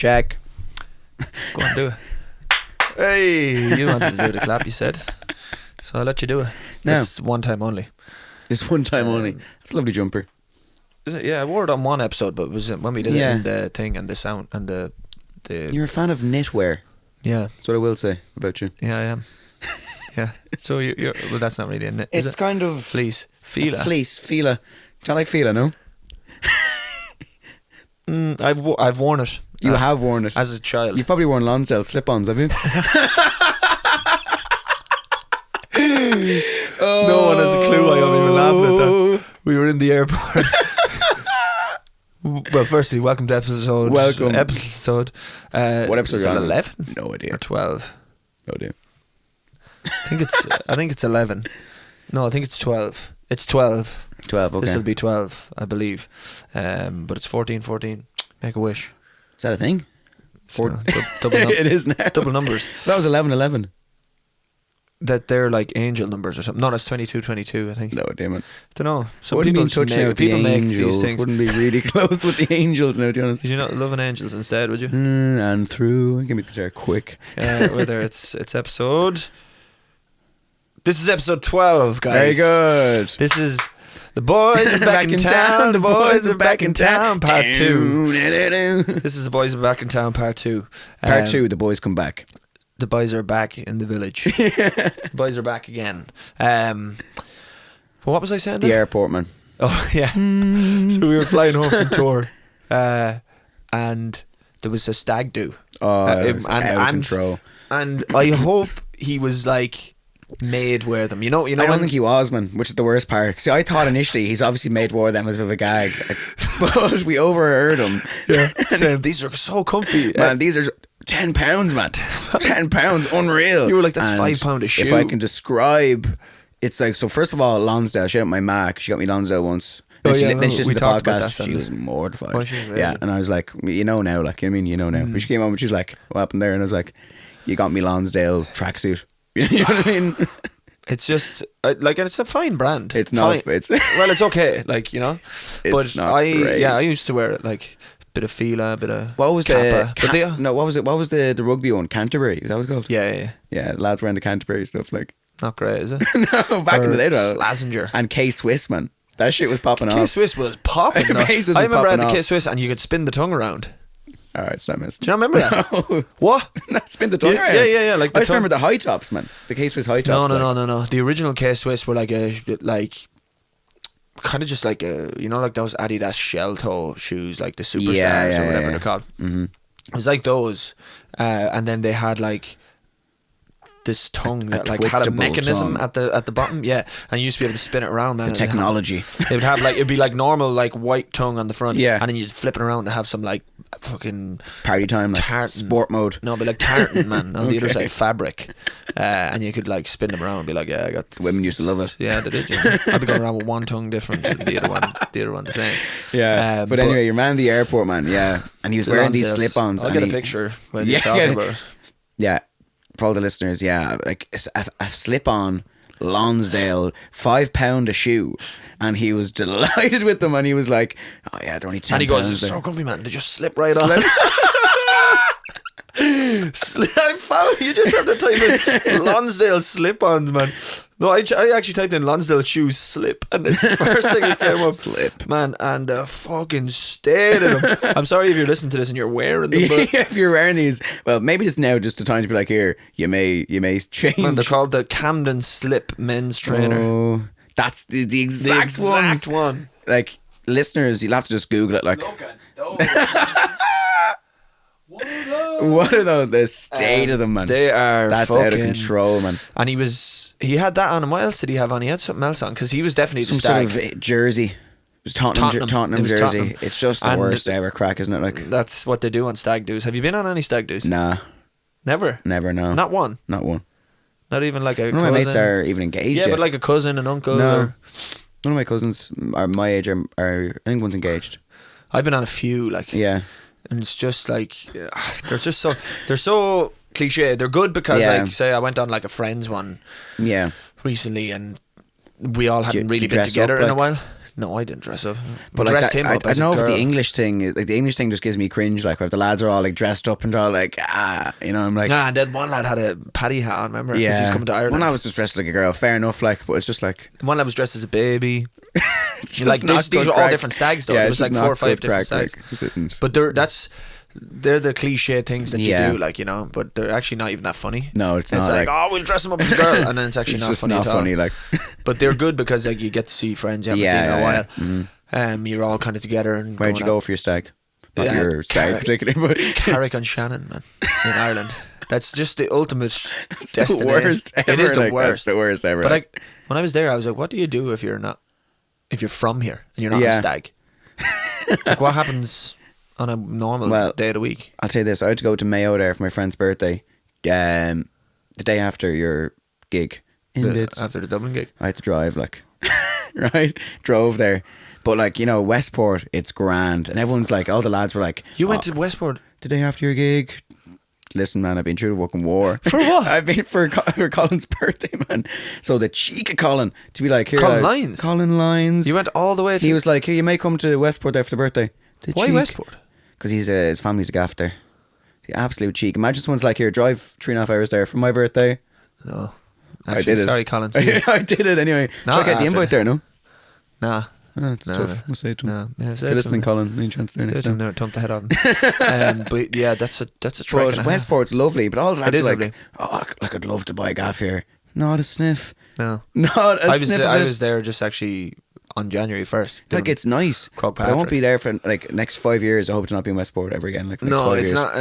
Check. Go on, do it. Hey, you wanted to do the clap, you said. So I'll let you do it. No. It's one time only. It's one time only. It's a lovely jumper. Is it? Yeah, I wore it on one episode, but it was when we did it in the thing and the sound and the. You're a fan of knitwear. Yeah. That's what I will say about you. Yeah, I am. Yeah. So you're well, that's not really a knit. It's kind of fleece. Fila. Fleece. Fila. Do you like Fila, no? I've worn it. You have worn it as a child. You've probably worn Lonsdale slip-ons, have you? No one has a clue why I'm even laughing at that. We were in the airport. Well, firstly, welcome to episode. Welcome. Episode. What episode is are it? you on? 11? No idea. Or 12? No idea. I think it's 11. No, I think it's 12. It's 12. 12. Okay. This will be 12, I believe. But it's 14. Make a wish. Is that a thing? Double It is now. Double numbers. That was 11. That they're like angel numbers or something. No, it's 22, I think. No idea, man. Don't know. Some Wouldn't people be in touch now with the make these angels. things. Wouldn't be really close with the angels now, to be honest. Did you not love an angels instead? Would you? And through. Give me the chair quick. Whether it's episode. This is episode 12, guys. Very good. This is the boys are back in town. The boys are back in town. Part 2. This is the boys are back in town. Part 2. Part 2. The boys come back. The boys are back in the village. The boys are back again. Well, what was I saying there? The airport, man. Oh, yeah. So we were flying home from tour. And there was a stag do. Oh, it was out of control. And I hope he was like made wear them. You know. I don't think he was, man, which is the worst part. See, I thought initially he's obviously made wear them as a bit of a gag. But we overheard him. Yeah. Saying, these are so comfy. Man, these are £10, man. £10, unreal. You were like, that's and £5 a shoe. If I can describe, it's like, so first of all, Lonsdale, shout out my Mac, she got me Lonsdale once. Then she listened to the podcast. She was mortified. Oh, she was yeah, and I was like, you know now, like, I mean, you know now. But she came home and she was like, what happened there? And I was like, you got me Lonsdale tracksuit. You know what I mean? It's just like it's a fine brand. It's not. Fine. Well, it's okay. Like, you know, it's not great. I used to wear it like bit of Fila, bit of what was Kappa. What was it? What was the rugby one? Canterbury. Is that what it's called? Yeah. Lads wearing the Canterbury stuff. Like, not great, is it? No, back in the day, though. Slazenger and K-Swiss, man. That shit was popping off. K-Swiss was popping. I remember I had the K-Swiss, and you could spin the tongue around. All right, it's not missed. Do you not remember that? No. What? Spin the tongue around. Yeah. Like I just remember the high tops, man. The K-Swiss high tops. No. The original K-Swiss were like kind of just like like those Adidas shell toe shoes, like the Superstars or whatever they're called. Mm-hmm. It was like those, and then they had like this tongue that like had a mechanism at the bottom, and you used to be able to spin it around. The technology. It would have like, it'd be like normal like white tongue on the front, and then you'd flip it around and have some like fucking party time, like tartan. Sport mode. No, but like tartan, man, on the other side, fabric, and you could like spin them around and be like, yeah, I got. Women used to love it. Yeah, they did. Yeah. I'd be going around with one tongue different, and the other one the same. Yeah, but anyway, your man, the airport man, and he was wearing these slip-ons. I'll get a picture when you're talking about it. Yeah. For all the listeners, like a slip-on Lonsdale, £5 a shoe, and he was delighted with them, and he was like, "Oh yeah, they're only £10." And he goes, "It's so comfy, man. They just slip right on." I found you just have to type in Lonsdale slip-ons, man. No, I actually typed in Lonsdale shoes slip, and it's the first thing that came up. Slip, man, and the fucking state of them. I'm sorry if you're listening to this and you're wearing them. But if you're wearing these, well, maybe it's now just the time to be like, here, you may change. Man, they're called the Camden Slip men's trainer. Oh, that's the exact one. Like, listeners, you'll have to just Google it. Like, what are those? The state of them, man. That's out of control, man. And he had that on him. What else did he have on? He had something else on, because he was definitely some the stag. sort of jersey. It was Tottenham jersey. Tottenham. It's just the worst ever crack, isn't it? Like, that's what they do on stag do's. Have you been on any stag do's? Nah. Never, no. Not one. Not even like a cousin. None of my mates are even engaged yet. But like a cousin, an uncle. No. Or... None of my cousins are my age are I think one's engaged. I've been on a few, like. Yeah. And it's just like, they're so cliche. They're good because like, say I went on like a friend's one recently, and we all hadn't really been together in a while. No, I didn't dress up. But dressed like that, him up I as know a if girl. the English thing, like the English thing, just gives me cringe. Like, where the lads are all like dressed up and all like, you know, I'm like, Nah, and then one lad had a paddy hat on, remember? 'Cause yeah, he's coming to Ireland. One I was just dressed like a girl, fair enough. Like, but it's just like, One lad was dressed as a baby. just Like not these good were all crack. different stags though. Yeah, There it's was like just 4 or not 5 good different crack, stags. like, it isn't. But they're the cliche things that you Yeah. do, like, you know, but they're actually not even that funny. No, it's It's not. like, oh, we'll dress them up as a girl, and then it's actually it's not just funny not at all. funny. Like, But they're good because like you get to see friends you haven't seen in a while. Mhm. You're all kind of together. And Where'd going you out. go for your stag? Not Yeah, your stag Carrick. particularly, but Carrick on Shannon, man, in Ireland. That's just the ultimate it's destination. the worst ever. It is the like, worst. That's the worst ever. But like. when I was there, I was like, what do you do if you're from here and you're not on Yeah. a stag? Like, what happens on a normal day of the week? I'll tell you this: I had to go to Mayo there for my friend's birthday, the day after your gig. After the Dublin gig. I had to drive, like, right? Drove there. But, like, you know, Westport, it's grand. And everyone's like, all the lads were like, You went to Westport? the day after your gig. Listen, man, I've been through the fucking war. For what? I've been for Colin's birthday, man. So the cheek of Colin to be like, here, Colin like, Lyons? Colin Lyons. You went all the way to... He was like, here, you may come to Westport there for the birthday. The Why cheek. Westport? Because his family's a gaff there. The absolute cheek. Imagine someone's like, here, drive 3.5 hours there for my birthday. No. I Actually, did it. sorry, Colin. See you. I did it anyway. No, So I get the after. invite there, no? Nah. Oh, it's No, tough. no. We'll say it to him. No. Yeah, If you're listening, Colin, any chance there next time. No, thumped the head on. But yeah, that's a trek. But Westport's lovely, but all the lads is are like, lovely. oh, like, I'd love to buy a gaff here. Not a sniff. No. Not a sniff of I it. was there just actually on January 1st. Like, it's nice. Croagh But I won't Patrick. be there for like next 5 years. I hope to not be in Westport ever again. Like, next No, 5 it's years. not.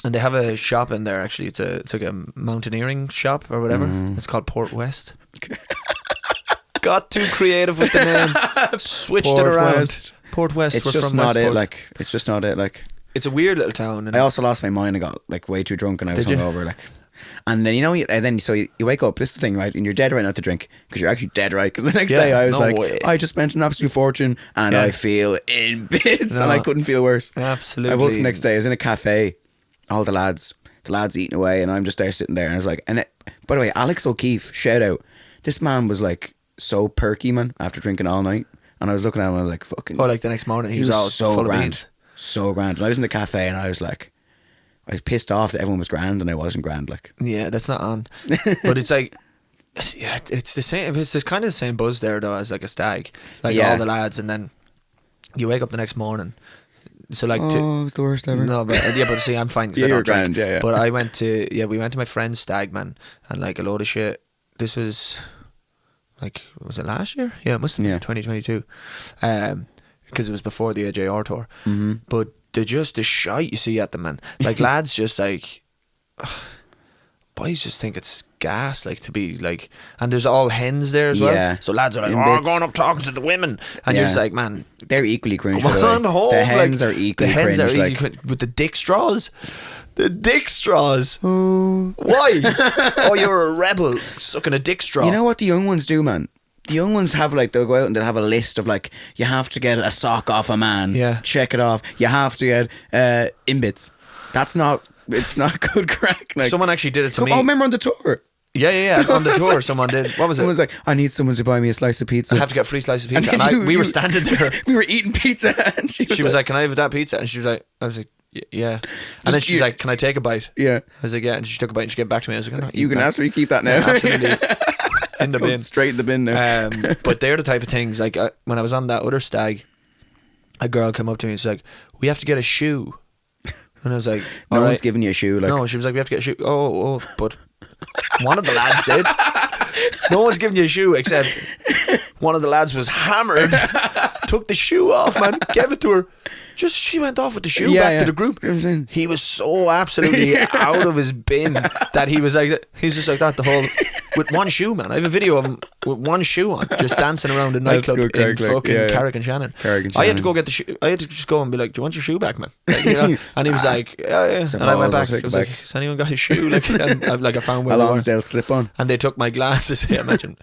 And they have a shop in there actually. It's like a mountaineering shop or whatever. It's called Port West. Got too creative with the name. Switched Port it around. West. Port West. It's we're just from not it. Westport. Like, it's just not it. Like, It's a weird little town. And I also lost my mind. I got like way too drunk and I was Did you? hungover. Like, and then you wake up. This is the thing, right? And you're dead right not to drink because you're actually dead right. Because the next Yeah, day I was no like, way. I just spent an absolute fortune and Yeah. I feel in bits, No. and I couldn't feel worse. Absolutely. I woke up the next day. I was in a cafe. All the lads eating away, and I'm just there sitting there. And I was like, by the way, Alex O'Keefe, shout out. This man was like so perky, man, after drinking all night. And I was looking at him and I was like, fucking. Oh, like the next morning he was all so full grand. of beans. So grand. And I was in the cafe and I was like, I was pissed off that everyone was grand and I wasn't grand. Like, Yeah, that's not on. But it's like, yeah, it's the same. It's this kind of the same buzz there though as like a stag, like Yeah. all the lads, and then you wake up the next morning. So like, it was the worst ever. no, but see, I'm fine. 'cause Yeah, I don't you're drink. grand, yeah. But I went to we went to my friend's stag, man, and like a load of shit. This was like, was it last year? Yeah, it must have been Yeah. 2022, because it was before the AJR tour. Mm-hmm. But the shite you see at them, man. Like lads just like, boys just think it's gas, like to be like, and there's all hens there as well. Yeah. So lads are like, In oh, bits. going up talking to the women, and you're Yeah. just like, man, They're equally cringe. come by the way. on home. The hens like, are equally the hens cringe. are like, equally cringe with the dick straws. The dick straws. oh. Why? Oh, you're a rebel sucking a dick straw. You know what the young ones do, man? The young ones have like, they'll go out and they'll have a list of like, you have to get a sock off a man. Yeah. Check it off. You have to get Imbits. That's not, it's not good crack. Like, Someone actually did it to me. oh, remember on the tour? Yeah. On the tour, someone did. What was it? Someone was like, I need someone to buy me a slice of pizza. I have to get a free slice of pizza. then And we were standing there. We were eating pizza and she She was like, can I have that pizza? And she was like, I was like, yeah. And then Just she's you- like, can I take a bite? yeah. I was like, yeah. And she took a bite and she gave it back to me. I was like, no, You can absolutely keep that now. Yeah, absolutely. In the Go bin. straight in the bin now. But they're the type of things, like when I was on that other stag, a girl came up to me and she's like, we have to get a shoe. And I was like, No all one's right. giving you a shoe. Like, No, she was like, we have to get a shoe. Oh, but one of the lads did. No one's giving you a shoe except one of the lads was hammered, took the shoe off, man, gave it to her. Just she went off with the shoe back to the group. You know what I'm saying? He was so absolutely out of his bin that he was like, he's just like that the whole, with one shoe, man. I have a video of him with one shoe on, just dancing around the That's nightclub good in crack, like, fucking yeah. Carrick and Shannon. Carrick and I had to Shannon. go get the shoe. I had to just go and be like, do you want your shoe back, man? Like, you know? And he was like, yeah. And I went balls, I'll back. take I it was back. like, has anyone got his shoe? Like, and I found where A they were. Lonsdale slip on. And they took my glasses. Yeah, imagine.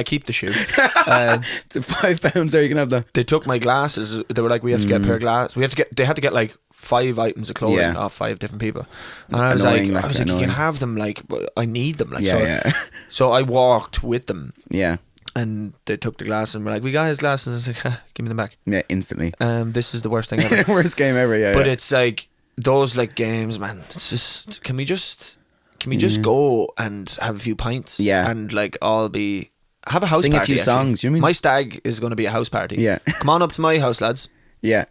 Keep the shoe. It's £5 there. You can have that. They took my glasses. They were like, we have to get a pair of glasses. We have to get. They had to get like 5 items of clothing Yeah. off 5 different people. And I was Annoying, like, you annoying. can have them. Like, but I need them. Like, Yeah, so. yeah. So I walked with them. Yeah. And they took the glasses and were like, we got his glasses. And I was like, give me them back. Yeah, instantly. This is the worst thing ever. Worst game ever, yeah. But yeah. it's like those like games, man. It's just can we just go and have a few pints? Yeah. And like all have a house Sing party. a few actually. songs, you mean? My stag is going to be a house party. Yeah. Come on up to my house, lads. Yeah.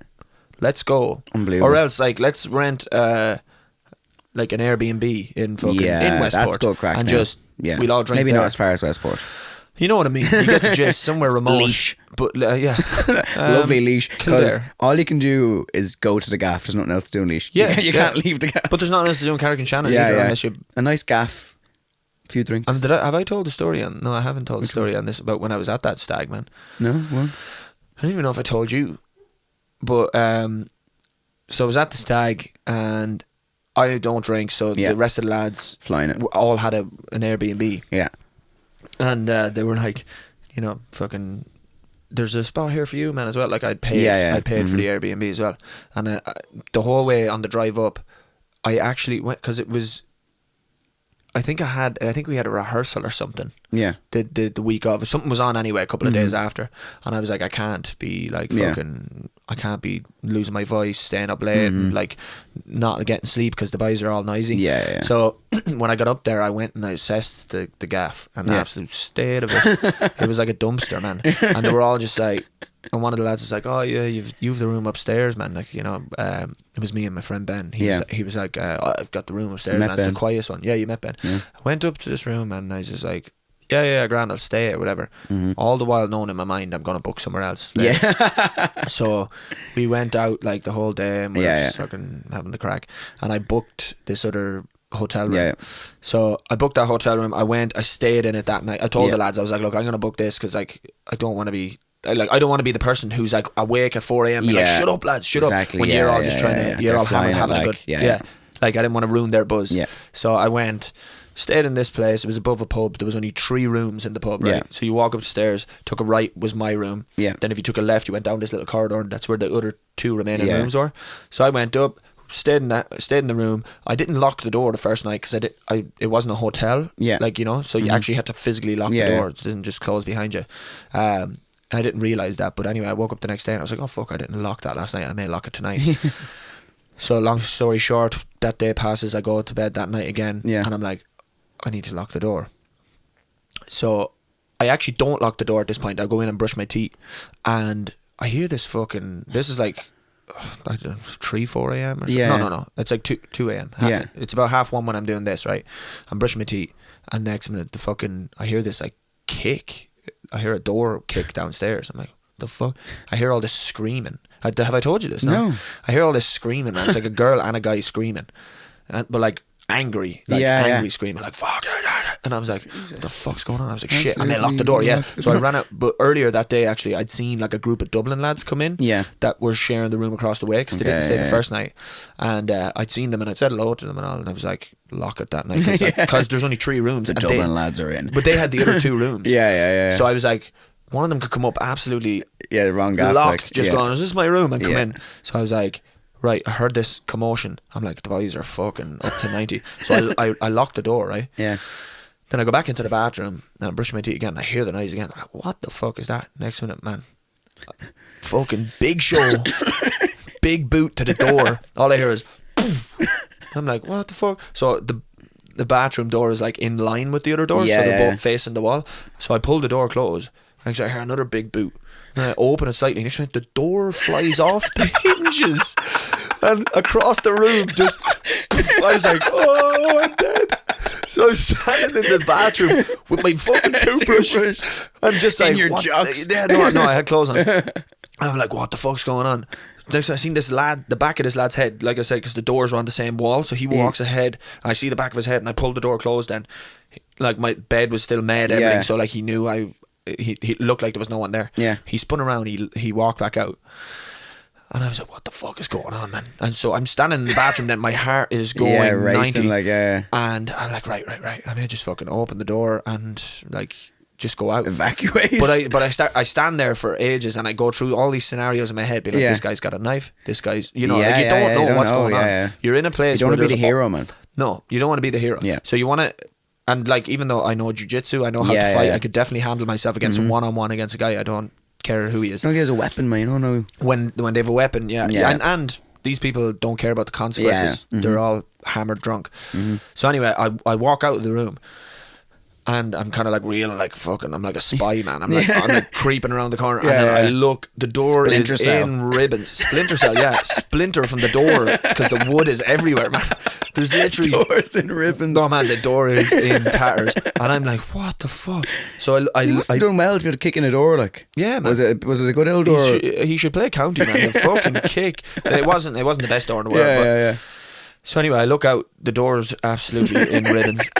Let's go. Unbelievable. Or else like let's rent like an Airbnb in fucking in Westport. That's good crack. And now. just yeah. we'll all drink Maybe there. not as far as Westport. You know what I mean? You get the gist. Somewhere remote. Leash. But yeah. Lovely leash. Because Kildare. all you can do is go to the gaff. There's nothing else to do in leash. Yeah, You can't leave the gaff. But there's nothing else to do in Carrick-on-Shannon yeah, either yeah. unless you... A nice gaff. Few drinks. And have I told the story on... No, I haven't told the story on this about when I was at that stag, man. No? What? I don't even know if I told you. But, so I was at the stag and I don't drink, so Yeah. the rest of the lads Flying it. all had an Airbnb. Yeah. And they were like, you know, fucking... There's a spot here for you, man, as well. Like, I'd paid, Yeah, yeah. I paid for the Airbnb as well. And the whole way on the drive up, I actually went... Because it was... I think we had a rehearsal or something. Yeah. The week of something was on anyway a couple of days after, and I was like, I can't be like fucking I can't be losing my voice, staying up late and like not getting sleep because the boys are all noisy. Yeah. So when I got up there, I went and I assessed the gaff and the absolute state of it. It was like a dumpster, man. And they were all just like, and one of the lads was like, "Oh yeah, you've the room upstairs, man." Like, you know, it was me and my friend Ben. He was like, oh, "I've got the room upstairs, man. It's the quietest one." Yeah, you met Ben. Yeah. I went up to this room and I was just like, "Yeah, grand, I'll stay or whatever." All the while knowing in my mind I'm gonna book somewhere else. Yeah. So we went out like the whole day and we were just fucking having the crack. And I booked this other hotel room. Yeah. So I booked that hotel room. I stayed in it that night. I told the lads, I was like, "Look, I'm gonna book this because like I don't want to be." I don't want to be the person who's like awake at 4 a.m. and like, "Shut up, lads, shut up," when you're all just trying to, you're all having a good, like I didn't want to ruin their buzz. Yeah. So I went, stayed in this place. It was above a pub. There was only 3 rooms in the pub, right? So you walk upstairs, took a right was my room. Yeah. Then if you took a left, you went down this little corridor, and that's where the other 2 remaining rooms were. So I went up, stayed in the room. I didn't lock the door the first night because it wasn't a hotel. Yeah. Like, you know, so you actually had to physically lock the door. It didn't just close behind you. I didn't realise that, but anyway, I woke up the next day and I was like, "Oh fuck, I didn't lock that last night. I may lock it tonight." So long story short, that day passes. I go to bed that night again, and I'm like, I need to lock the door. So I actually don't lock the door at this point. I go in and brush my teeth, and I hear this fucking. This is like, I don't know, 3, 4 a.m. or something. Yeah. No. It's like 2 a.m. Yeah. It's about 1:30 when I'm doing this, right? I'm brushing my teeth, and next minute I hear this like kick. I hear a door kick downstairs. I'm like, the fuck? I hear all this screaming. Have I told you this? No. I hear all this screaming, man. It's like a girl and a guy screaming, but like angry, angry screaming, like fuck. And I was like, what the fuck's going on? I was like, shit. And they locked the door. Yeah. So I ran out. But earlier that day, actually, I'd seen like a group of Dublin lads come in. Yeah. That were sharing the room across the way because they didn't stay the first night. And I'd seen them and I'd said hello to them and all. And I was like, lock it that night because there's only 3 rooms. The Dublin lads are in. But they had the other 2 rooms. Yeah. So I was like, one of them could come up absolutely the wrong gaff, locked, just going, "Is this my room?" and come in. So I was like, right, I heard this commotion. I'm like, the boys are fucking up to 90. So I locked the door, right? Yeah. Then I go back into the bathroom and I brush my teeth again and I hear the noise again. I'm like, what the fuck is that? Next minute, man, fucking big show, big boot to the door. All I hear is I'm like, what the fuck? So the bathroom door is like in line with the other door, so they're both facing the wall. So I pull the door closed and I hear another big boot. And I open it slightly, next minute the door flies off the hinges and across the room just I was like, oh, I'm dead. So I'm standing in the bathroom with my fucking toothbrush and just like, your what? jocks. Yeah, no, I had clothes on. I'm like, what the fuck's going on? Next I seen this lad, the back of this lad's head, like I said, because the doors are on the same wall, so he walks ahead and I see the back of his head and I pulled the door closed then. Like my bed was still made, everything, so like he knew he looked like there was no one there. Yeah. He spun around, he walked back out. And I was like, what the fuck is going on, man? And so I'm standing in the bathroom then, my heart is going racing, 90. like, and I'm like, right. I may just fucking open the door and like just go out. Evacuate. But I stand there for ages and I go through all these scenarios in my head, being like, this guy's got a knife, this guy's, you know, like you don't know what's going on. You're in a place you don't where want to be the hero, man. No, you don't want to be the hero. Yeah. So you want to And like, even though I know jiu-jitsu, I know how to fight, I could definitely handle myself against a one-on-one against a guy. I don't care who he is. No, he has a weapon, man. You don't know. When they have a weapon, and these people don't care about the consequences. They're all hammered drunk. So anyway, I walk out of the room, and I'm kind of like real, like fucking, I'm like a spy, man. I'm like creeping around the corner, and then I look, the door Splinter is cell. in ribbons. Splinter cell, yeah, splinter from the door, because the wood is everywhere, man. There's literally Doors and ribbons. no, man, the door is in tatters, and I'm like, what the fuck? So I You must have done well if you had a kick in the door, like. yeah, man. Was it a good old door? He should play county, man. The fucking kick. It wasn't the best door in the world. But Yeah. so anyway, I look out. The door's absolutely in ribbons,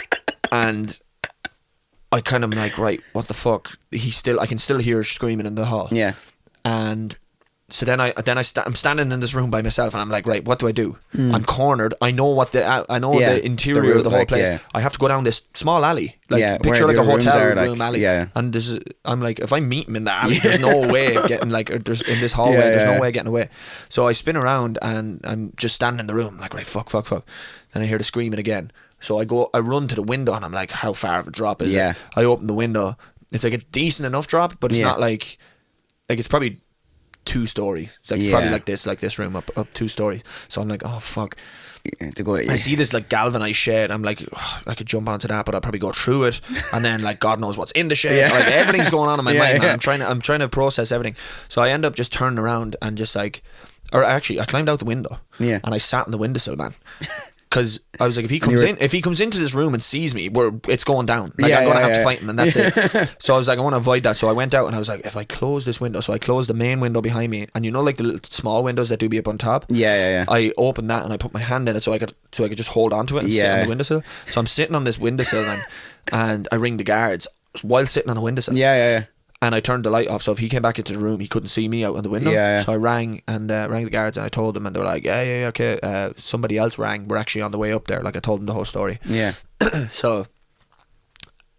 and I kind of like, right, what the fuck? I can still hear screaming in the hall. Yeah. And so then I'm standing in this room by myself, and I'm like, right, what do I do? I'm cornered. I know the interior route, of the whole like, place. yeah. I have to go down this small alley, like picture where like a the rooms hotel are, like, room alley. yeah. And I'm like, if I meet him in the alley, there's no way of getting like, there's in this hallway, there's no way of getting away. So I spin around, and I'm just standing in the room, like, right, fuck. Then I hear the screaming again. So I run to the window, and I'm like, how far of a drop is it? I open the window. It's like a decent enough drop, but it's not like it's probably 2 stories. It's probably like this room up 2 stories. So I'm like, oh fuck. I see this like galvanized shed. I'm like, oh, I could jump onto that, but I'll probably go through it, and then like God knows what's in the shed. Like everything's going on in my mind, man. I'm trying to process everything. So I end up just turning around and just like, or actually I climbed out the window, and I sat in the windowsill, man. Because I was like, if he comes into this room and sees me, it's going down. Like I'm gonna have to fight him, and that's it. So I was like, I want to avoid that. So I went out, and I was like, if I close this window, so I closed the main window behind me, and you know, like the little small windows that do be up on top. I opened that, and I put my hand in it so I could just hold on to it and sit on the windowsill. So I'm sitting on this windowsill, and I ring the guards while sitting on a windowsill. And I turned the light off, so if he came back into the room, he couldn't see me out on the window. So I rang the guards, and I told them, and they were like, okay. Somebody else rang. We're actually on the way up there. Like I told them the whole story. So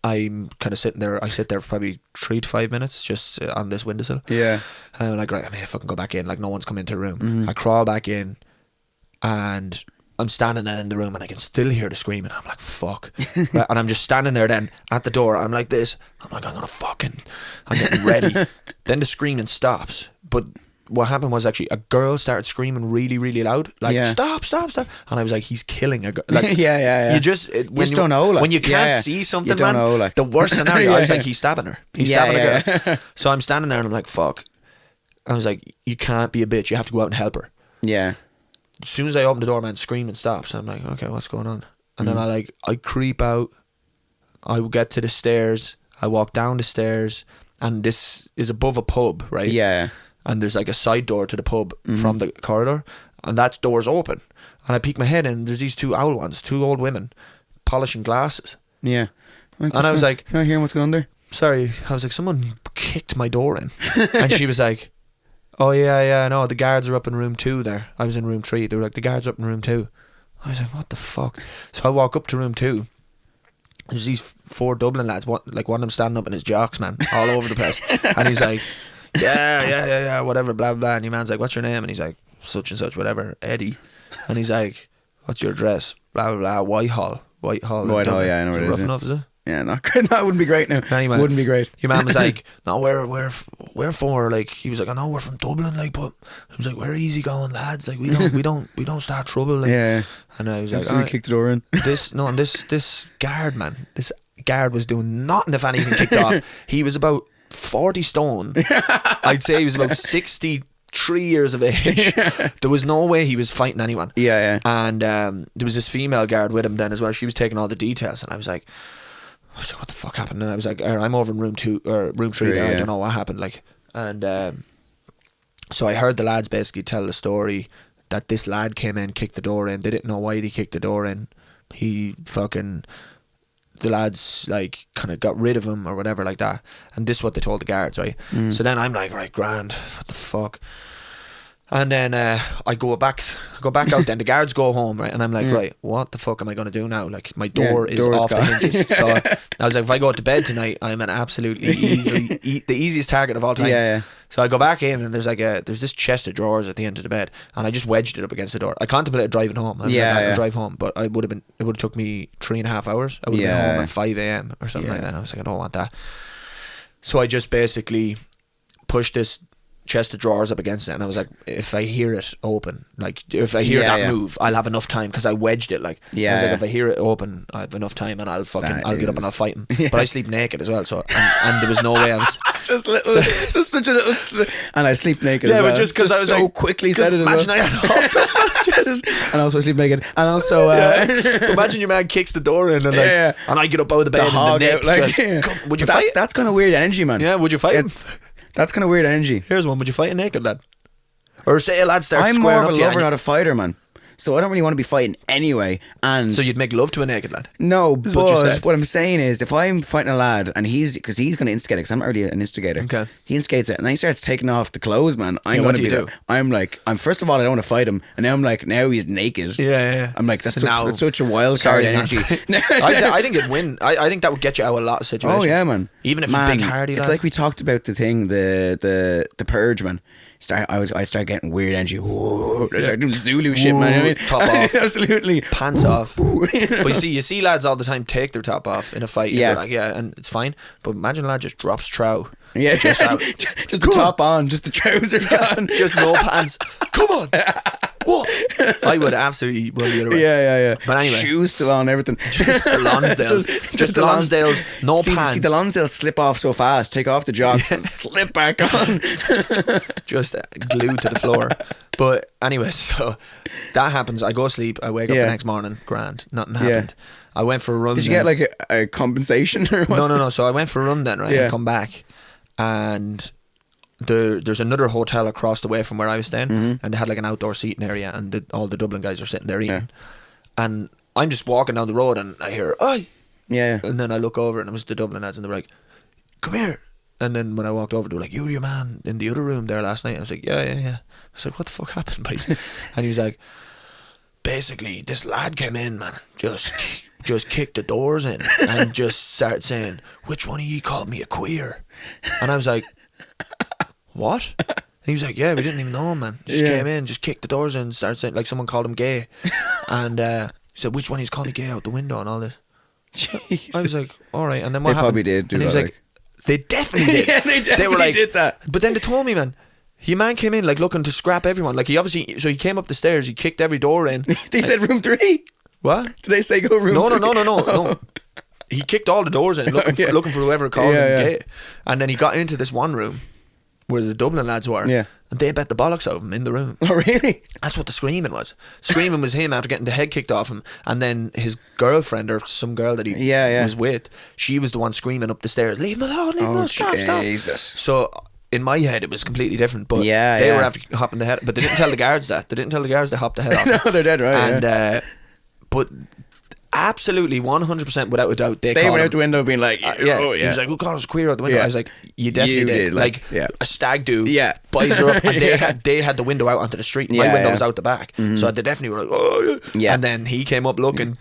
I'm kind of sitting there. I sit there for probably 3 to 5 minutes just on this windowsill. And I'm like, right, I may fucking go back in. Like no one's come into the room. I crawl back in, and I'm standing there in the room, and I can still hear the screaming. I'm like, fuck. Right, and I'm just standing there then at the door. I'm like this. I'm like, I'm getting ready. Then the screaming stops. But what happened was actually a girl started screaming really, really loud. Like, stop. And I was like, he's killing a girl. Like, You just, don't know. Like, when you can't see something, you don't know, like. the worst scenario, I was like, he's stabbing her. He's stabbing a girl. So I'm standing there, and I'm like, fuck. I was like, you can't be a bitch. You have to go out and help her. As soon as I open the door, man, screaming stops. I'm like, okay, what's going on? And then I creep out. I get to the stairs. I walk down the stairs, and this is above a pub, right? And there's like a side door to the pub from the corridor, and that door's open. And I peek my head in. There's these 2 owl ones, 2 old women, polishing glasses. And I was like, can I hear what's going on there? Sorry. I was like, someone kicked my door in. And she was like, oh yeah, no, the guards are up in room 2 there. I was in room 3. They were like, the guards are up in room 2. I was like, what the fuck? So I walk up to room 2. There's these 4 Dublin lads, one of them standing up in his jocks, man, all over the place. And he's like, yeah, whatever, blah, blah. And your man's like, what's your name? And he's like, such and such, whatever, Eddie. And he's like, what's your address? Blah, blah, blah, Whitehall, I know what it is. Rough enough, is it? Yeah, not good. That wouldn't be great now. Anyway, wouldn't be great. Your man was like, no, we're for, like, he was like, I know we're from Dublin, like, but he was like, we're easygoing lads, like, we don't start trouble, like. And I was like, we kicked the door in. This guard, man, this guard was doing nothing if anything kicked off. He was about 40 stone. I'd say he was about 63 years of age. There was no way he was fighting anyone. And there was this female guard with him then as well. She was taking all the details, and I was like, what the fuck happened? And I was like, I'm over in room 2 or room 3 there. I don't know what happened, like. And so I heard the lads basically tell the story that this lad came in, kicked the door in. They didn't know why he kicked the door in. The lads like kind of got rid of him or whatever like that. And this is what they told the guards, right? So then I'm like, right, grand, what the fuck? And then I go back out. Then the guards go home, right? And I'm like, right, what the fuck am I going to do now? Like, my door is door's off the gone. hinges. So I was like, if I go to bed tonight, I'm an absolutely the easiest target of all time. Yeah. So I go back in, and there's this chest of drawers at the end of the bed, and I just wedged it up against the door. I contemplated driving home. I was like, I'll drive home, but it would have took me 3.5 hours. I would have been home at 5 a.m. or something like that. I was like, I don't want that. So I just basically pushed this chest of drawers up against it, and I was like, if I hear it open, like if I hear that move, I'll have enough time, because I wedged it. Like, I was like, if I hear it open, I have enough time, and I'll get up and I'll fight him. But I sleep naked as well, so and there was no way I was just such a little, and I sleep naked. as well. But just because I was so like, quickly said it. Imagine I had and also sleep naked, and also imagine your man kicks the door in, and like, and I get up out of the bed and the neck just. Would you fight? That's kind of weird energy, man. Yeah, would you fight him? That's kind of weird energy. Here's one. Would you fight a naked lad? Or say a lad starts I'm squaring more up of to a you lover, not a fighter, man. So I don't really want to be fighting anyway. And so you'd make love to a naked lad? No, This is but what you said. what I'm saying is, if I'm fighting a lad and because he's going to instigate it, because I'm already an instigator. Okay. He instigates it, and then he starts taking off the clothes, man. I'm what going to do be you do? I'm like, first of all, I don't want to fight him, and now I'm like, now he's naked. Yeah. I'm like, that's So such a wild card energy. I think it'd win. I think that would get you out of a lot of situations. Oh yeah, man. Even if you're big hardy lad. It's like we talked about the thing, the purge, man. I start getting weird energy. Whoa, I start doing Zulu shit, man. I mean, top off. Absolutely. Pants off. But you see lads all the time take their top off in a fight. Yeah. And they're like, and it's fine. But imagine a lad just drops trow. Yeah, Just out. just the top on, just the trousers gone, Just no pants. Come on. What? I would absolutely run the other way. Yeah. But anyway. Shoes still on, everything. Just the Lonsdales. just the Lonsdales. No pants. See, the Lonsdales slip off so fast. Take off the jocks and slip back on. Just glued to the floor. But anyway, so that happens. I go to sleep. I wake up the next morning. Grand. Nothing happened. I went for a run. Did you get like a compensation or what? No. So I went for a run then, right? Yeah. I come back, and there's another hotel across the way from where I was staying, and they had like an outdoor seating area, and all the Dublin guys are sitting there eating. And I'm just walking down the road, and I hear, "Oi!" Yeah. And then I look over, and it was the Dublin lads, and they were like, "Come here." And then when I walked over, they were like, "You were your man in the other room there last night." I was like, yeah. I was like, "What the fuck happened, boys?" And he was like, "Basically, this lad came in, man, just kicked the doors in and just started saying, 'Which one of you called me a queer?' And I was like, what? And he was like, "Yeah, we didn't even know him, man. Just came in, just kicked the doors in, started saying, like, someone called him gay." And he said, "Which one of you's called me gay out the window and all this?" Jesus. I was like, all right. And then what They happened? probably did do and he was that, like, they definitely did. Yeah, they definitely were like, did that. But then they told me, man, your man came in like looking to scrap everyone. Like, he obviously, so he came up the stairs, he kicked every door in. They said room 3. What? Did they say go room 3? No. He kicked all the doors in, looking for whoever called him gay. And then he got into this one room where the Dublin lads were. Yeah. And they bet the bollocks out of him in the room. Oh, really? That's what the screaming was. Screaming was him after getting the head kicked off him, and then his girlfriend or some girl that he was with, she was the one screaming up the stairs, "Leave him alone, leave him alone, stop." Jesus. So in my head it was completely different, but they were after hopping the head, but they didn't tell the guards that. They didn't tell the guards they hopped the head off. No, they're dead, right? And but absolutely 100% without a doubt they went him, out the window being like, he was like, "Who called us queer out the window?" Yeah. I was like, you definitely did. Like a stag do buys her up, and they had the window out onto the street. My window was out the back, so they definitely were like, "Oh yeah." And then he came up looking,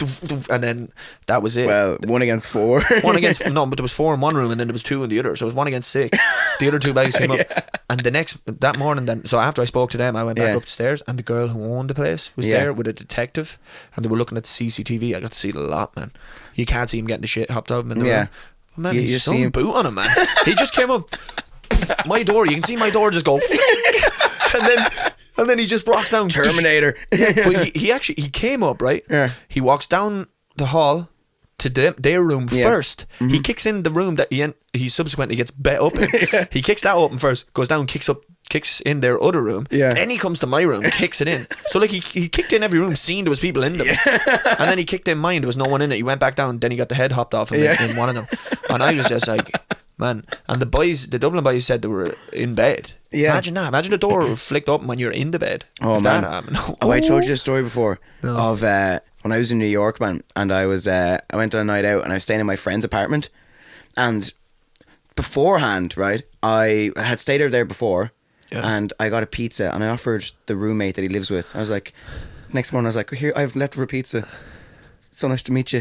and then that was it. Well, 1 against 4. But there was 4 in one room, and then there was 2 in the other, so it was 1 against 6. The other 2 guys came up, and that morning, then, so after I spoke to them, I went back up the stairs, and the girl who owned the place was there with a detective, and they were looking at the CCTV. I got to see it a lot, man. You can't see him getting the shit hopped out of him in the room. Man, he's some boot on him, man. He just came up. My door, you can see my door just go. and then he just walks down. Terminator. But he came up, right? Yeah. He walks down the hall to their room first. He kicks in the room that he subsequently gets bet up in. He kicks that open first, goes down, kicks in their other room. Then he comes to my room, kicks it in. So like he kicked in every room, seen there was people in them. And then he kicked in mine, there was no one in it. He went back down, then he got the head hopped off him in one of them. And I was just like, man. And the Dublin boys said they were in bed. Imagine that. Imagine the door flicked open when you're in the bed. Oh, man. I told you this story before of when I was in New York, man, and I went on a night out and I was staying in my friend's apartment, and beforehand, right, I had stayed over there before, Yeah. and I got a pizza, and I offered the roommate that he lives with. I was like, next morning I was like, here, I have leftover pizza. So nice to meet you.